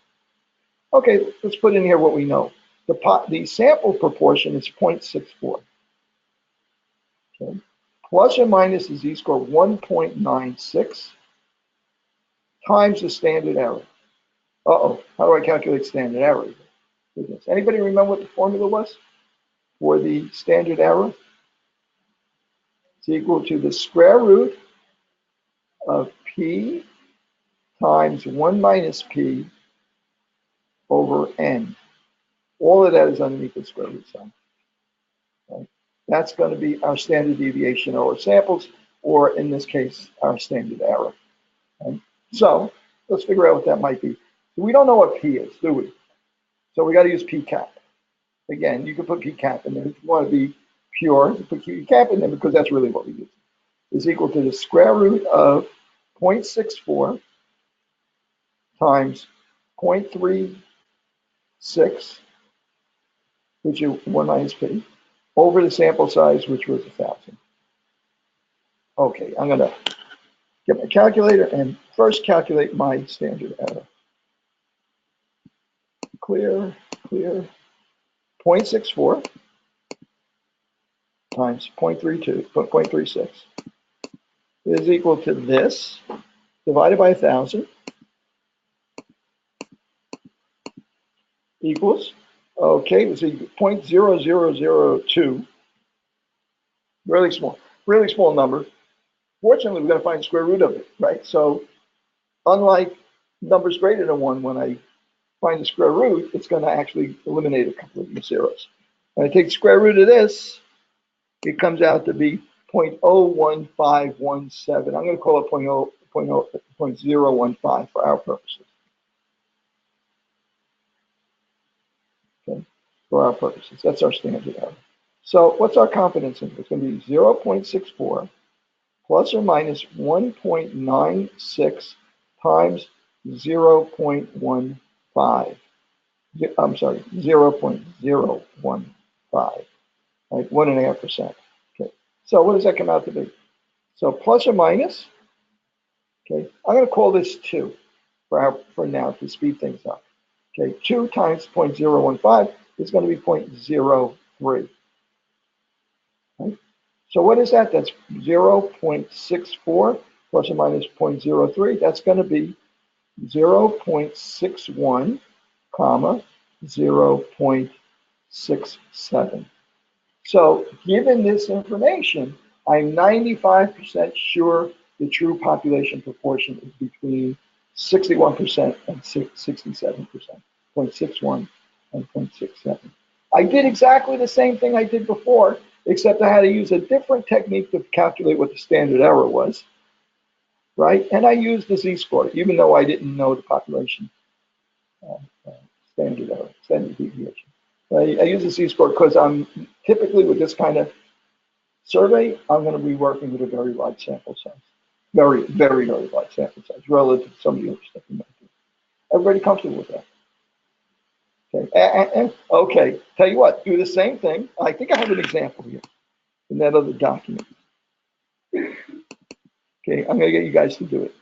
Okay, let's put in here what we know. The sample proportion is 0.64. Okay, plus or minus the z-score 1.96 times the standard error. Uh-oh, how do I calculate standard error? Goodness. Anybody remember what the formula was for the standard error? It's equal to the square root of p times 1 minus p over n. All of that is underneath the square root sign. Right? That's going to be our standard deviation over samples, or in this case, our standard error. Right? So let's figure out what that might be. We don't know what p is, do we? So we got to use p cap. Again, you can put p cap in there. If you want to be pure, you put p cap in there because that's really what we use. Is equal to the square root of 0.64 times 0.36, which is 1 minus p, over the sample size, which was 1,000. Okay, I'm going to get my calculator and first calculate my standard error. Clear. 0.64 times 0.36 is equal to this divided by 1,000 equals, okay, let's see, 0.0002, really small number. Fortunately, we've got to find the square root of it, right? So unlike numbers greater than 1, when I find the square root, it's going to actually eliminate a couple of these zeros. When I take the square root of this, it comes out to be 0.01517. I'm going to call it 0.015 for our purposes. Okay, for our purposes. That's our standard error. So what's our confidence interval? It's going to be 0.64 plus or minus 1.96 times 0.15. I'm sorry, 0.015, right? 1.5%. Okay. So what does that come out to be? So plus or minus, okay, I'm going to call this 2 for now to speed things up. Okay, 2 times 0.015 is going to be 0.03. Right? So what is that? That's 0.64 plus or minus 0.03. That's going to be 0.61, comma, 0.67. So given this information, I'm 95% sure the true population proportion is between 61% and 67%, 0.61 and 0.67. I did exactly the same thing I did before, except I had to use a different technique to calculate what the standard error was, right? And I used the z-score, even though I didn't know the population standard error, standard deviation. I use the z-score because I'm typically with this kind of survey, I'm going to be working with a very large sample size. Very, very, very large sample size relative to some of the other stuff you might do. Everybody comfortable with that? Okay, okay, tell you what, do the same thing. I think I have an example here in that other document. Okay, I'm going to get you guys to do it.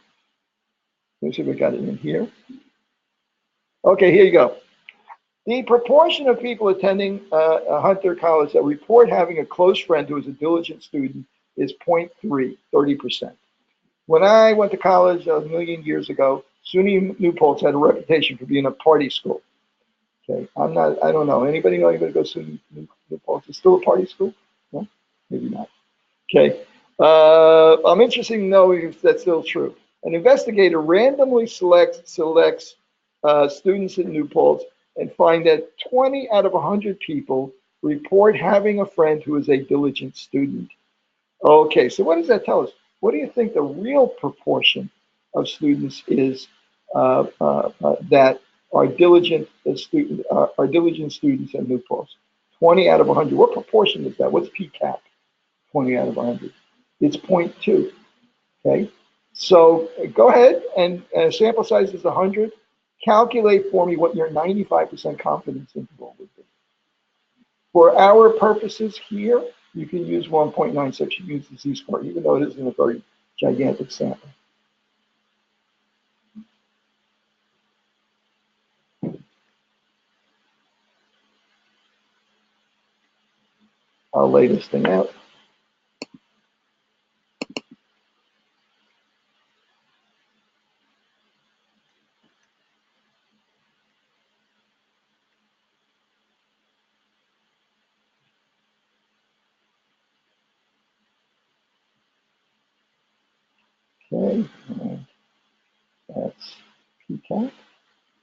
Let me see if we got it in here. Okay, here you go. The proportion of people attending Hunter College that report having a close friend who is a diligent student is 0.3, 30%. When I went to college a million years ago, SUNY New Paltz had a reputation for being a party school. Okay, I don't know. Anybody know anybody go to SUNY New Paltz? It's still a party school? No, maybe not. Okay, I'm interested in knowing if that's still true. An investigator randomly selects students in New Paltz and find that 20 out of 100 people report having a friend who is a diligent student. Okay, so what does that tell us? What do you think the real proportion of students is that are diligent are diligent students at New Paltz. 20 out of 100. What proportion is that? What's PCAP? 20 out of 100. It's 0.2. Okay. So go ahead and sample size is 100. Calculate for me what your 95% confidence interval would be. For our purposes here, you can use 1.96. You use the z-score, even though it isn't a very gigantic sample. I'll lay this thing out. Okay, and that's PCAP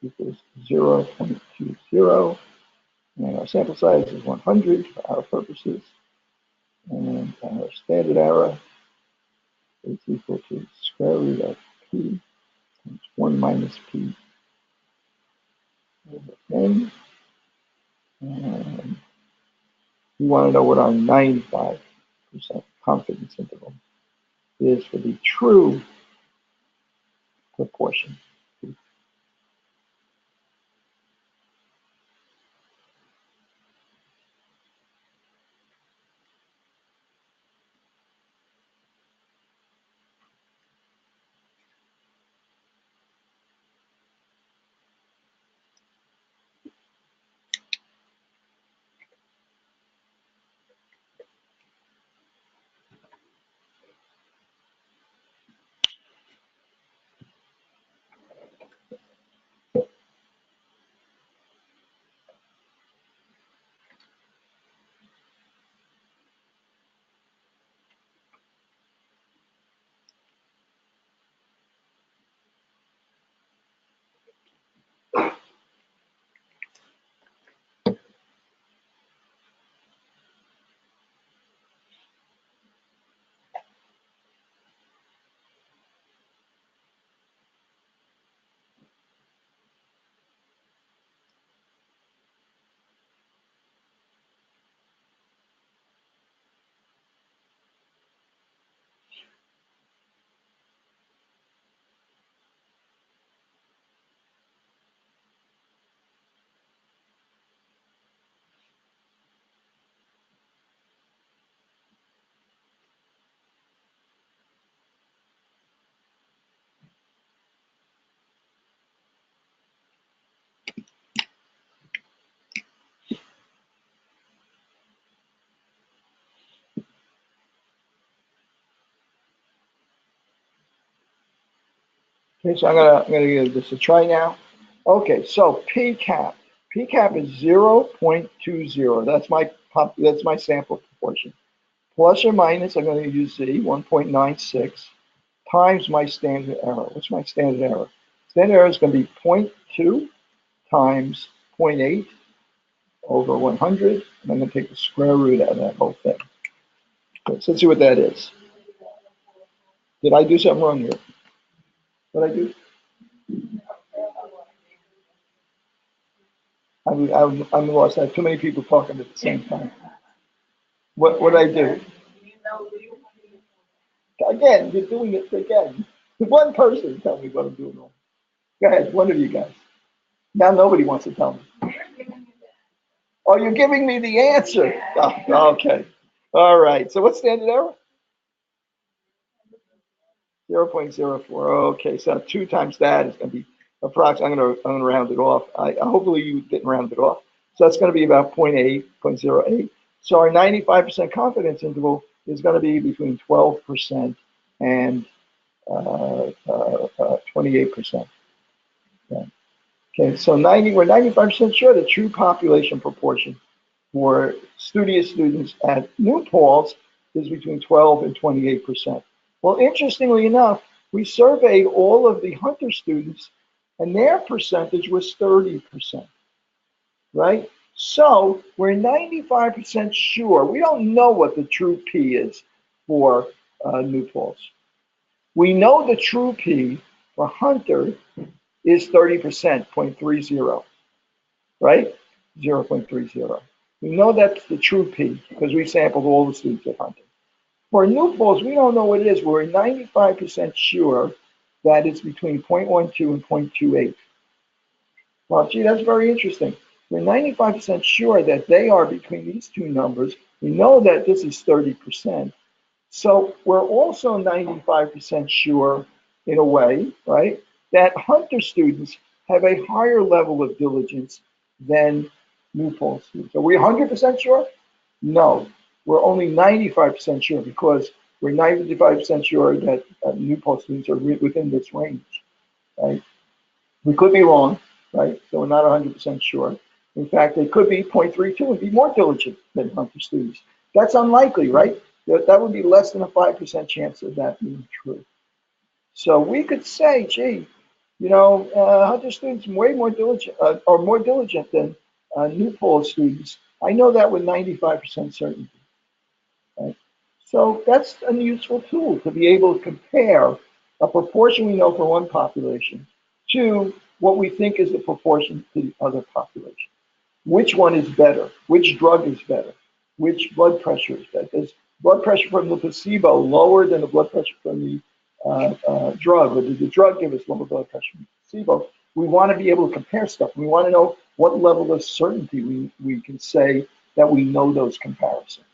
equals 0.20, and our sample size is 100 for our purposes, and our standard error is equal to square root of p times 1 minus p over n, and we want to know what our 95% confidence interval is for the true proportion. Okay, so I'm gonna give this a try now. Okay, so PCAP. PCAP is 0.20. That's my sample proportion. Plus or minus, I'm going to use Z, 1.96 times my standard error. What's my standard error? Standard error is going to be 0.2 times 0.8 over 100. And I'm going to take the square root out of that whole thing. So let's see what that is. Did I do something wrong here? What did I do? I'm lost. I have too many people talking at the same time. What did I do? Again, you're doing it again. One person tell me what I'm doing wrong. Go ahead, one of you guys. Now nobody wants to tell me. Oh, you're giving me the answer. Oh, okay. All right. So what's standard error? 0.04. Okay, so 2 times that is going to be approximately. I'm going to round it off. Hopefully you didn't round it off. So that's going to be about 0.8, 0.08. So our 95% confidence interval is going to be between 12% and 28%. Okay, so we're 95% sure the true population proportion for studious students at New Paltz is between 12 and 28%. Well, interestingly enough, we surveyed all of the Hunter students, and their percentage was 30%, right? So we're 95% sure. We don't know what the true P is for New Paltz. We know the true P for Hunter is 30%, 0.30, right? 0.30. We know that's the true P because we sampled all the students at Hunter. For New Falls, we don't know what it is. We're 95% sure that it's between 0.12 and 0.28. Well, gee, that's very interesting. We're 95% sure that they are between these two numbers. We know that this is 30%. So we're also 95% sure, in a way, right, that Hunter students have a higher level of diligence than New Paltz students. Are we 100% sure? No, we're only 95% sure because we're 95% sure that New Paltz students are within this range, right? We could be wrong, right? So we're not 100% sure. In fact, they could be 0.32 and be more diligent than Hunter students. That's unlikely, right? That would be less than a 5% chance of that being true. So we could say, gee, Hunter students way more diligent, are more diligent than New Paltz students. I know that with 95% certainty. Right? So that's a useful tool to be able to compare a proportion we know for one population to what we think is the proportion to the other population. Which one is better? Which drug is better? Which blood pressure is better? Is blood pressure from the placebo lower than the blood pressure from the drug? Or did the drug give us lower blood pressure from the placebo? We want to be able to compare stuff. We want to know what level of certainty we can say that we know those comparisons.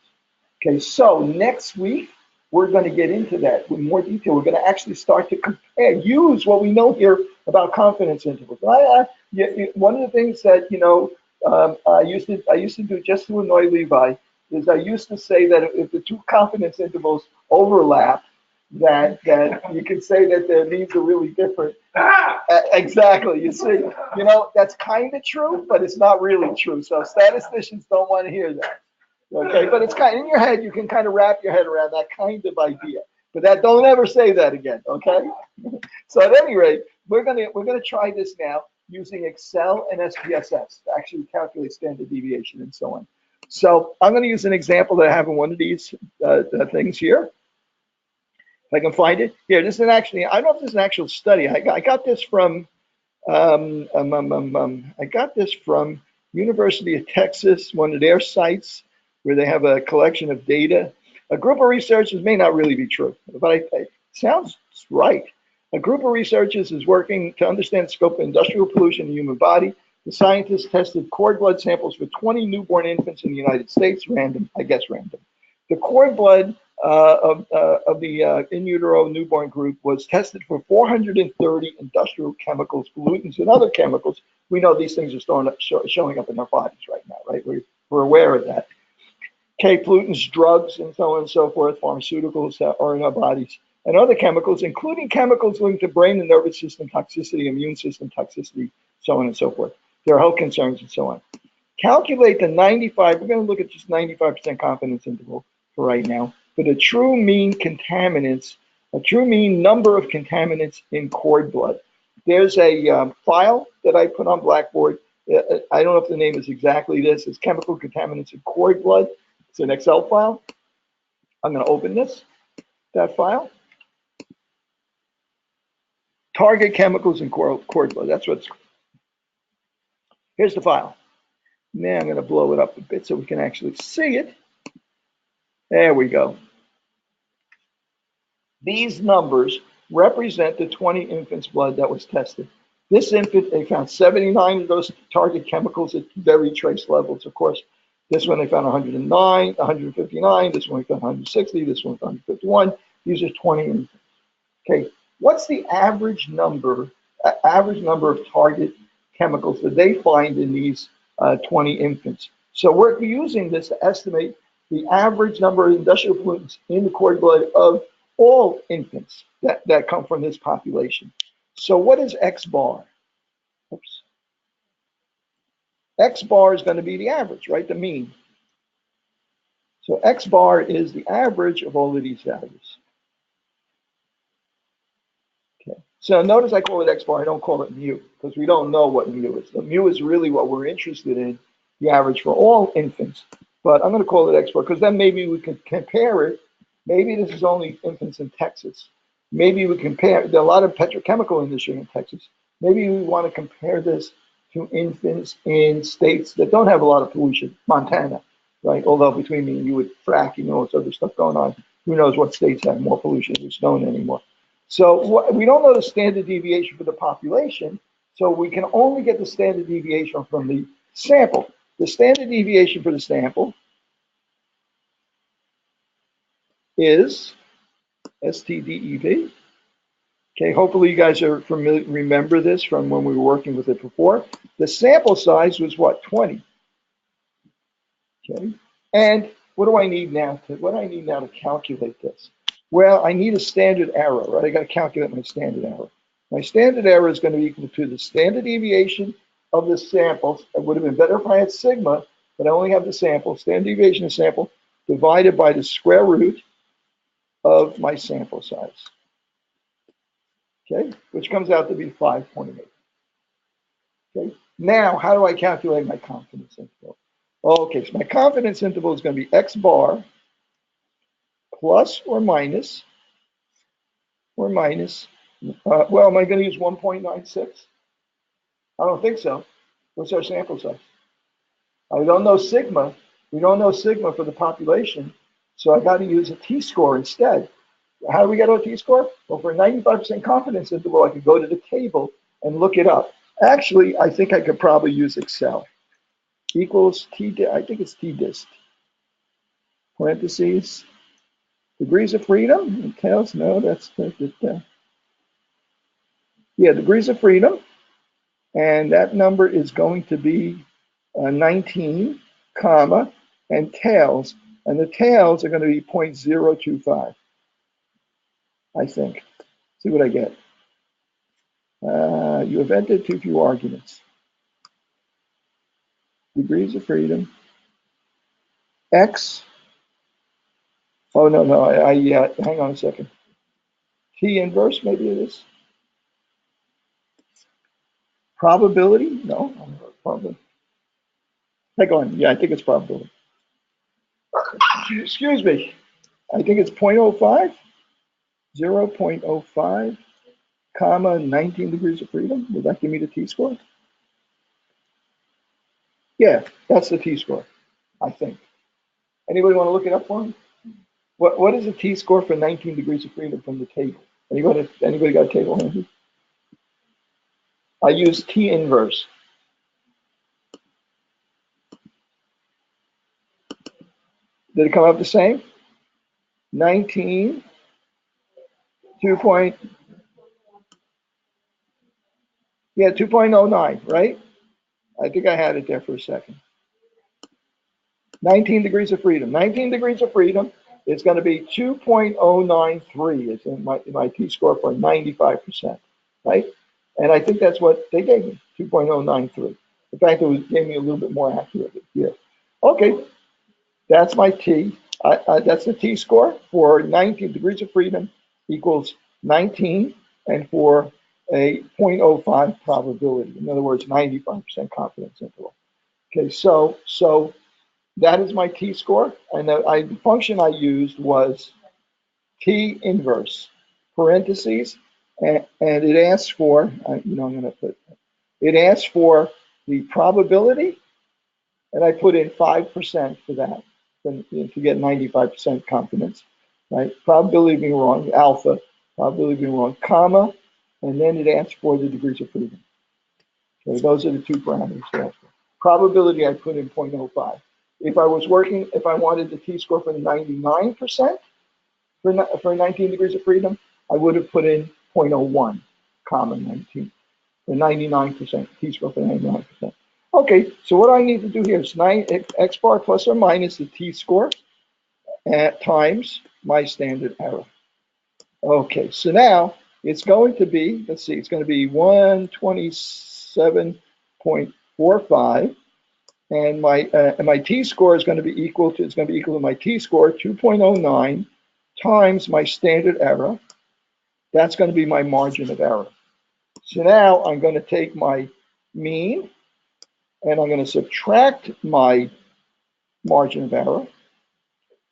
Okay, so next week, we're going to get into that with more detail. We're going to actually start to compare, use what we know here about confidence intervals. One of the things that, I used to do just to annoy Levi is I used to say that if the two confidence intervals overlap, that you can say that their needs are really different. Exactly. You see, that's kind of true, but it's not really true. So statisticians don't want to hear that. Okay, but it's kind of in your head. You can kind of wrap your head around that kind of idea. But don't ever say that again. Okay. So at any rate, we're gonna try this now using Excel and SPSS to actually calculate standard deviation and so on. So I'm going to use an example that I have in one of these things here. If I can find it. Here, this is I don't know if this is an actual study. I got this from University of Texas, one of their sites where they have a collection of data. A group of researchers may not really be true, but it sounds right. A group of researchers is working to understand the scope of industrial pollution in the human body. The scientists tested cord blood samples for 20 newborn infants in the United States, random. The cord blood of the in utero newborn group was tested for 430 industrial chemicals, pollutants, and other chemicals. We know these things are showing up in our bodies right now, right? We're aware of that. Okay, pollutants, drugs, and so on and so forth, pharmaceuticals that are in our bodies, and other chemicals, including chemicals linked to brain and nervous system toxicity, immune system toxicity, so on and so forth. There are health concerns and so on. Calculate the 95, we're going to look at just 95% confidence interval for right now, for the true mean contaminants, a true mean number of contaminants in cord blood. There's a file that I put on Blackboard. I don't know if the name is exactly this. It's chemical contaminants in cord blood. It's an Excel file. I'm going to open that file. Target chemicals in cord blood. That's what's. Here's the file. Now I'm going to blow it up a bit so we can actually see it. There we go. These numbers represent the 20 infants' blood that was tested. This infant, they found 79 of those target chemicals at very trace levels, of course. This one they found 109, 159. This one they found 160. This one 151. These are 20 infants. Okay, what's the average number of target chemicals that they find in these 20 infants? So we're using this to estimate the average number of industrial pollutants in the cord blood of all infants that come from this population. So what is X bar? Oops. X bar is going to be the average, right? The mean. So X bar is the average of all of these values. Okay. So notice I call it X bar. I don't call it mu because we don't know what mu is. The mu is really what we're interested in, the average for all infants. But I'm going to call it X bar because then maybe we can compare it. Maybe this is only infants in Texas. Maybe we compare, there are a lot of petrochemical industry in Texas. Maybe we want to compare this to infants in states that don't have a lot of pollution, Montana, right? Although between me and you with fracking and all this other stuff going on, who knows what states have more pollution, which don't anymore. So we don't know the standard deviation for the population, so we can only get the standard deviation from the sample. The standard deviation for the sample is STDEV. Okay, hopefully you guys are familiar, remember this from when we were working with it before. The sample size was what, 20. Okay, and what do I need now to calculate this? Well, I need a standard error, right? I got to calculate my standard error. My standard error is going to be equal to the standard deviation of the samples. It would have been better if I had sigma, but I only have the sample, standard deviation of sample, divided by the square root of my sample size. Okay, which comes out to be 5.8. Okay, now how do I calculate my confidence interval? Okay, so my confidence interval is going to be X bar plus or minus, well, am I going to use 1.96? I don't think so. What's our sample size? I don't know sigma. We don't know sigma for the population, so I got to use a t-score instead. How do we get our t-score? Well, for a 95% confidence interval, I could go to the table and look it up. Actually, I think I could probably use Excel. Equals t, I think it's t-dist. Parentheses, degrees of freedom, entails, no, that's, yeah, degrees of freedom. And that number is going to be 19, comma, and tails. And the tails are going to be 0.025, I think. See what I get. You have entered too few arguments. Degrees of freedom. X. Oh, no, hang on a second. T inverse, maybe it is. Probability? No, probability. Hang on, yeah, I think it's probability. Excuse me. I think it's 0.05, 0.05, comma, 19 degrees of freedom. Would that give me the t-score? Yeah, that's the t-score, I think. Anybody want to look it up for me? What is the t-score for 19 degrees of freedom from the table? Anybody got a table handy? I use T inverse. Did it come up the same? 19, 2.09, right? I think I had it there for a second. 19 degrees of freedom. 19 degrees of freedom is going to be 2.093. It's in my t-score for 95%, right? And I think that's what they gave me, 2.093. In fact, it gave me a little bit more accurately here. Okay, that's my T. That's the t-score for 19 degrees of freedom equals 19, and for a 0.05 probability. In other words, 95% confidence interval. Okay, so that is my t-score, and the function I used was T inverse, parentheses, and it asks for, it asks for the probability, and I put in 5% for that, to get 95% confidence, right? Probability of being wrong, alpha, probability of being wrong, comma, and then it asks for the degrees of freedom. Okay, those are the two parameters it asks for. Probability, I put in 0.05. If I wanted the t-score for 99%, for 19 degrees of freedom, I would have put in 0.01, comma 19, for 99%, t-score for 99%. Okay, so what I need to do here is x bar plus or minus the t-score times my standard error. Okay, so now it's going to be, let's see, it's going to be 127.45, and my t-score is going to be equal to my t-score 2.09 times my standard error. That's going to be my margin of error. So now I'm going to take my mean, and I'm going to subtract my margin of error,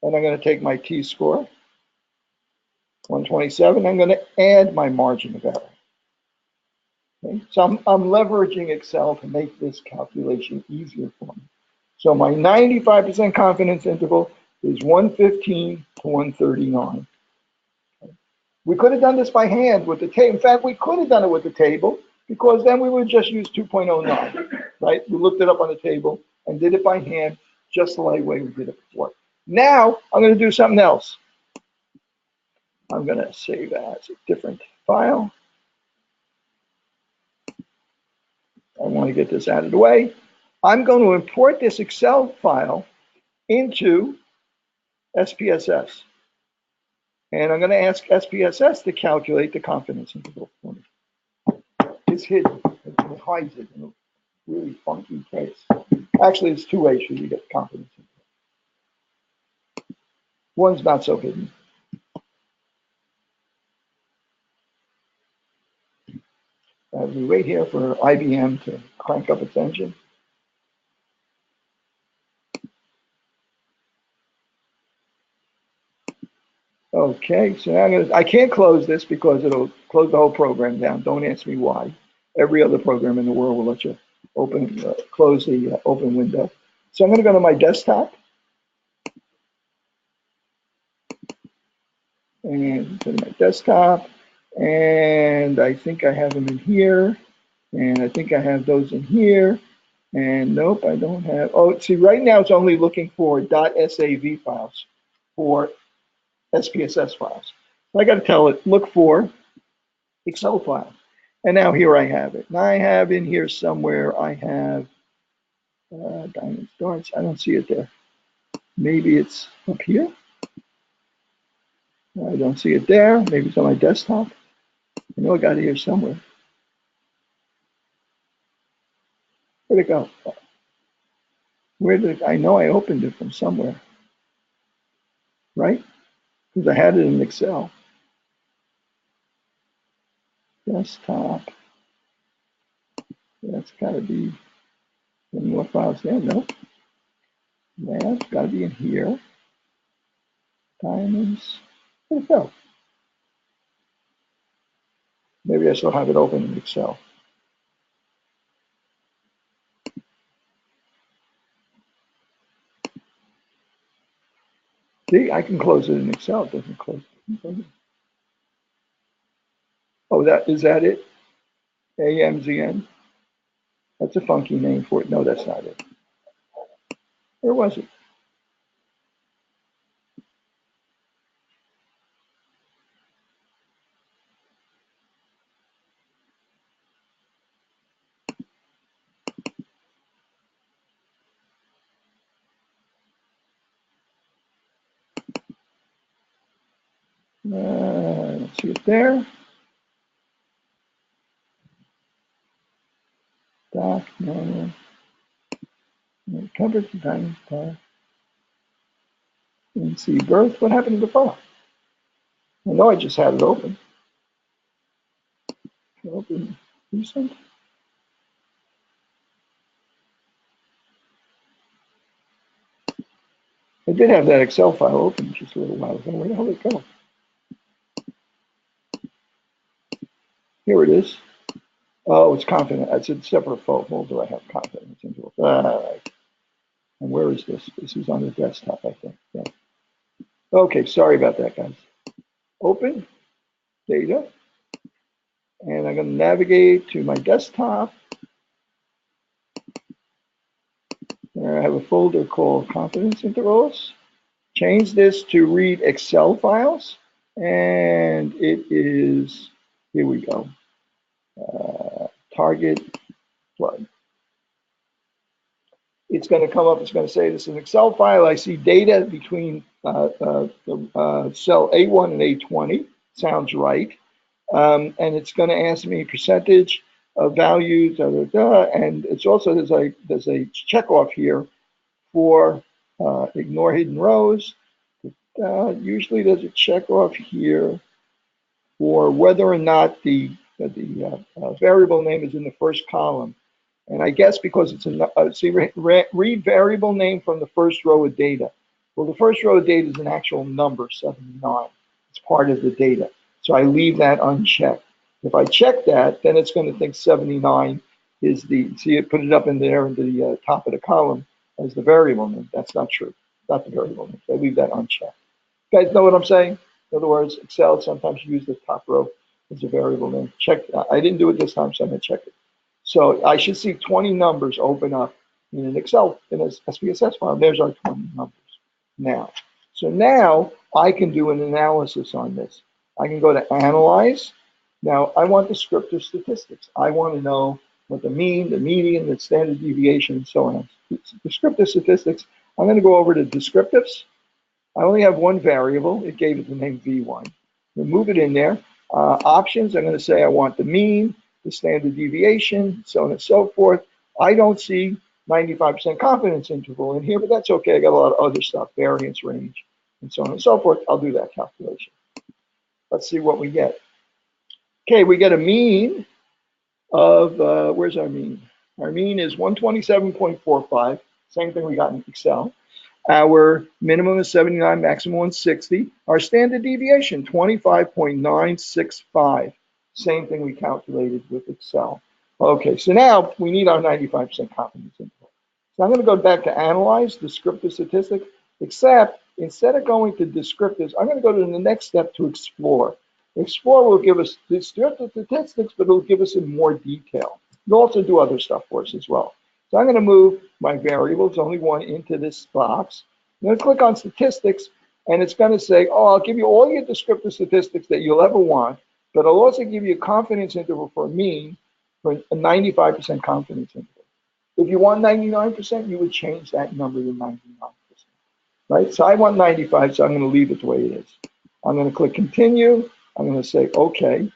and I'm going to take my t-score, 127, I'm going to add my margin of error. Okay? So I'm leveraging Excel to make this calculation easier for me. So my 95% confidence interval is 115 to 139. We could have done this by hand with the table. In fact, we could have done it with the table because then we would just use 2.09, right? We looked it up on the table and did it by hand just the way we did it before. Now I'm going to do something else. I'm going to save as a different file. I want to get this out of the way. I'm going to import this Excel file into SPSS. And I'm going to ask SPSS to calculate the confidence interval for me. It's hidden. It hides it in a really funky place. Actually, it's two ways for you to get confidence interval. One's not so hidden. We wait here for IBM to crank up its engine. Okay, so now I can't close this because it'll close the whole program down. Don't ask me why. Every other program in the world will let you close the open window. So I'm going to go to my desktop and go to my desktop, and I think I have them in here, and I think I have those in here, and nope, I don't have. Oh, see, right now it's only looking for .sav files for SPSS files. So I got to tell it, look for Excel files. And now here I have it. And I have in here somewhere, I have diamonds, darts. I don't see it there. Maybe it's up here. I don't see it there. Maybe it's on my desktop. I know I got it here somewhere. Where'd it go? Where did I know I opened it from somewhere, right? Because I had it in Excel. Desktop. That's got to be any more files there. Nope. That's got to be in here. Diamonds. Where'd it go? Maybe I still have it open in Excel. See, I can close it in Excel. It doesn't close. Oh, is that it? AMZN? That's a funky name for it. No, that's not it. Where was it? I don't see it there. Doc, no. Covered the diamond star. And see birth. What happened to the file? I know I just had it open. Open recent. I did have that Excel file open just a little while ago. Where the hell did it go? Here it is. Oh, it's confident. It's a separate folder. I have confidence into it. All right. And where is this? This is on the desktop, I think. Yeah. Okay, sorry about that, guys. Open data. And I'm going to navigate to my desktop. There I have a folder called confidence intervals. Change this to read Excel files. And it is, here we go. Target flood. It's going to come up, it's going to say this is an Excel file. I see data between cell A1 and A20. Sounds right. And it's going to ask me percentage of values, and it's also, there's a check off here for ignore hidden rows. Usually there's a check off here for whether or not the variable name is in the first column. And I guess because it's read variable name from the first row of data. Well, the first row of data is an actual number, 79. It's part of the data. So I leave that unchecked. If I check that, then it's going to think 79 is the, see it put it up in there in the top of the column as the variable name. That's not true. Not the variable name. So I leave that unchecked. You guys know what I'm saying? In other words, Excel sometimes use the top row as a variable name. Check. I didn't do it this time, so I'm going to check it. So I should see 20 numbers open up in an Excel, in a SPSS file. There's our 20 numbers now. So now I can do an analysis on this. I can go to Analyze. Now I want descriptive statistics. I want to know what the mean, the median, the standard deviation, and so on. Descriptive statistics. I'm going to go over to Descriptives. I only have one variable. It gave it the name V1. We'll move it in there. Options, I'm going to say I want the mean, the standard deviation, so on and so forth. I don't see 95% confidence interval in here, but that's okay. I got a lot of other stuff, variance range, and so on and so forth. I'll do that calculation. Let's see what we get. Okay, we get a mean of, where's our mean? Our mean is 127.45, same thing we got in Excel. Our minimum is 79, maximum 160. Our standard deviation, 25.965. Same thing we calculated with Excel. Okay, so now we need our 95% confidence interval. So I'm going to go back to Analyze, Descriptive Statistics, except instead of going to Descriptives, I'm going to go to the next step to Explore. Explore will give us descriptive statistics, but it'll give us in more detail. It'll also do other stuff for us as well. So I'm going to move my variables, only one, into this box. I'm going to click on Statistics, and it's going to say, oh, I'll give you all your descriptive statistics that you'll ever want, but I'll also give you a confidence interval for a mean for a 95% confidence interval. If you want 99%, you would change that number to 99%, right? So I want 95, so I'm going to leave it the way it is. I'm going to click Continue. I'm going to say OK,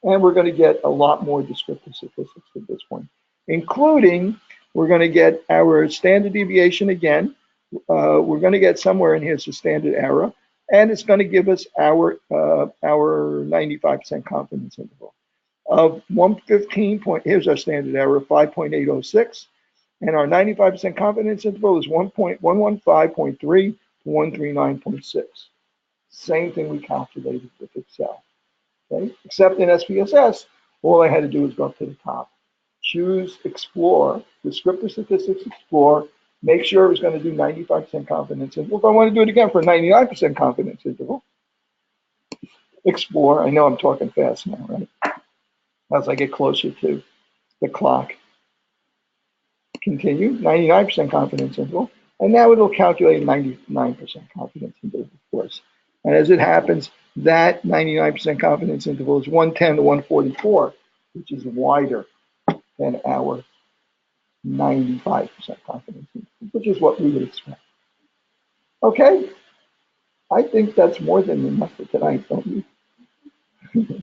and we're going to get a lot more descriptive statistics at this point, including we're going to get our standard deviation again. We're going to get somewhere in here, it's a standard error, and it's going to give us our 95% confidence interval of 115 point. Here's our standard error, 5.806, and our 95% confidence interval is 1.115.3 to 139.6. Same thing we calculated with Excel. Okay, except in SPSS, all I had to do was go up to the top, choose Explore, Descriptive Statistics Explore, make sure it was going to do 95% confidence interval. If I want to do it again for 99% confidence interval, Explore. I know I'm talking fast now, right? As I get closer to the clock. Continue, 99% confidence interval, and now it'll calculate 99% confidence interval, of course. And as it happens, that 99% confidence interval is 110 to 144, which is wider than our 95% confidence interval, which is what we would expect. Okay, I think that's more than enough for tonight, don't you?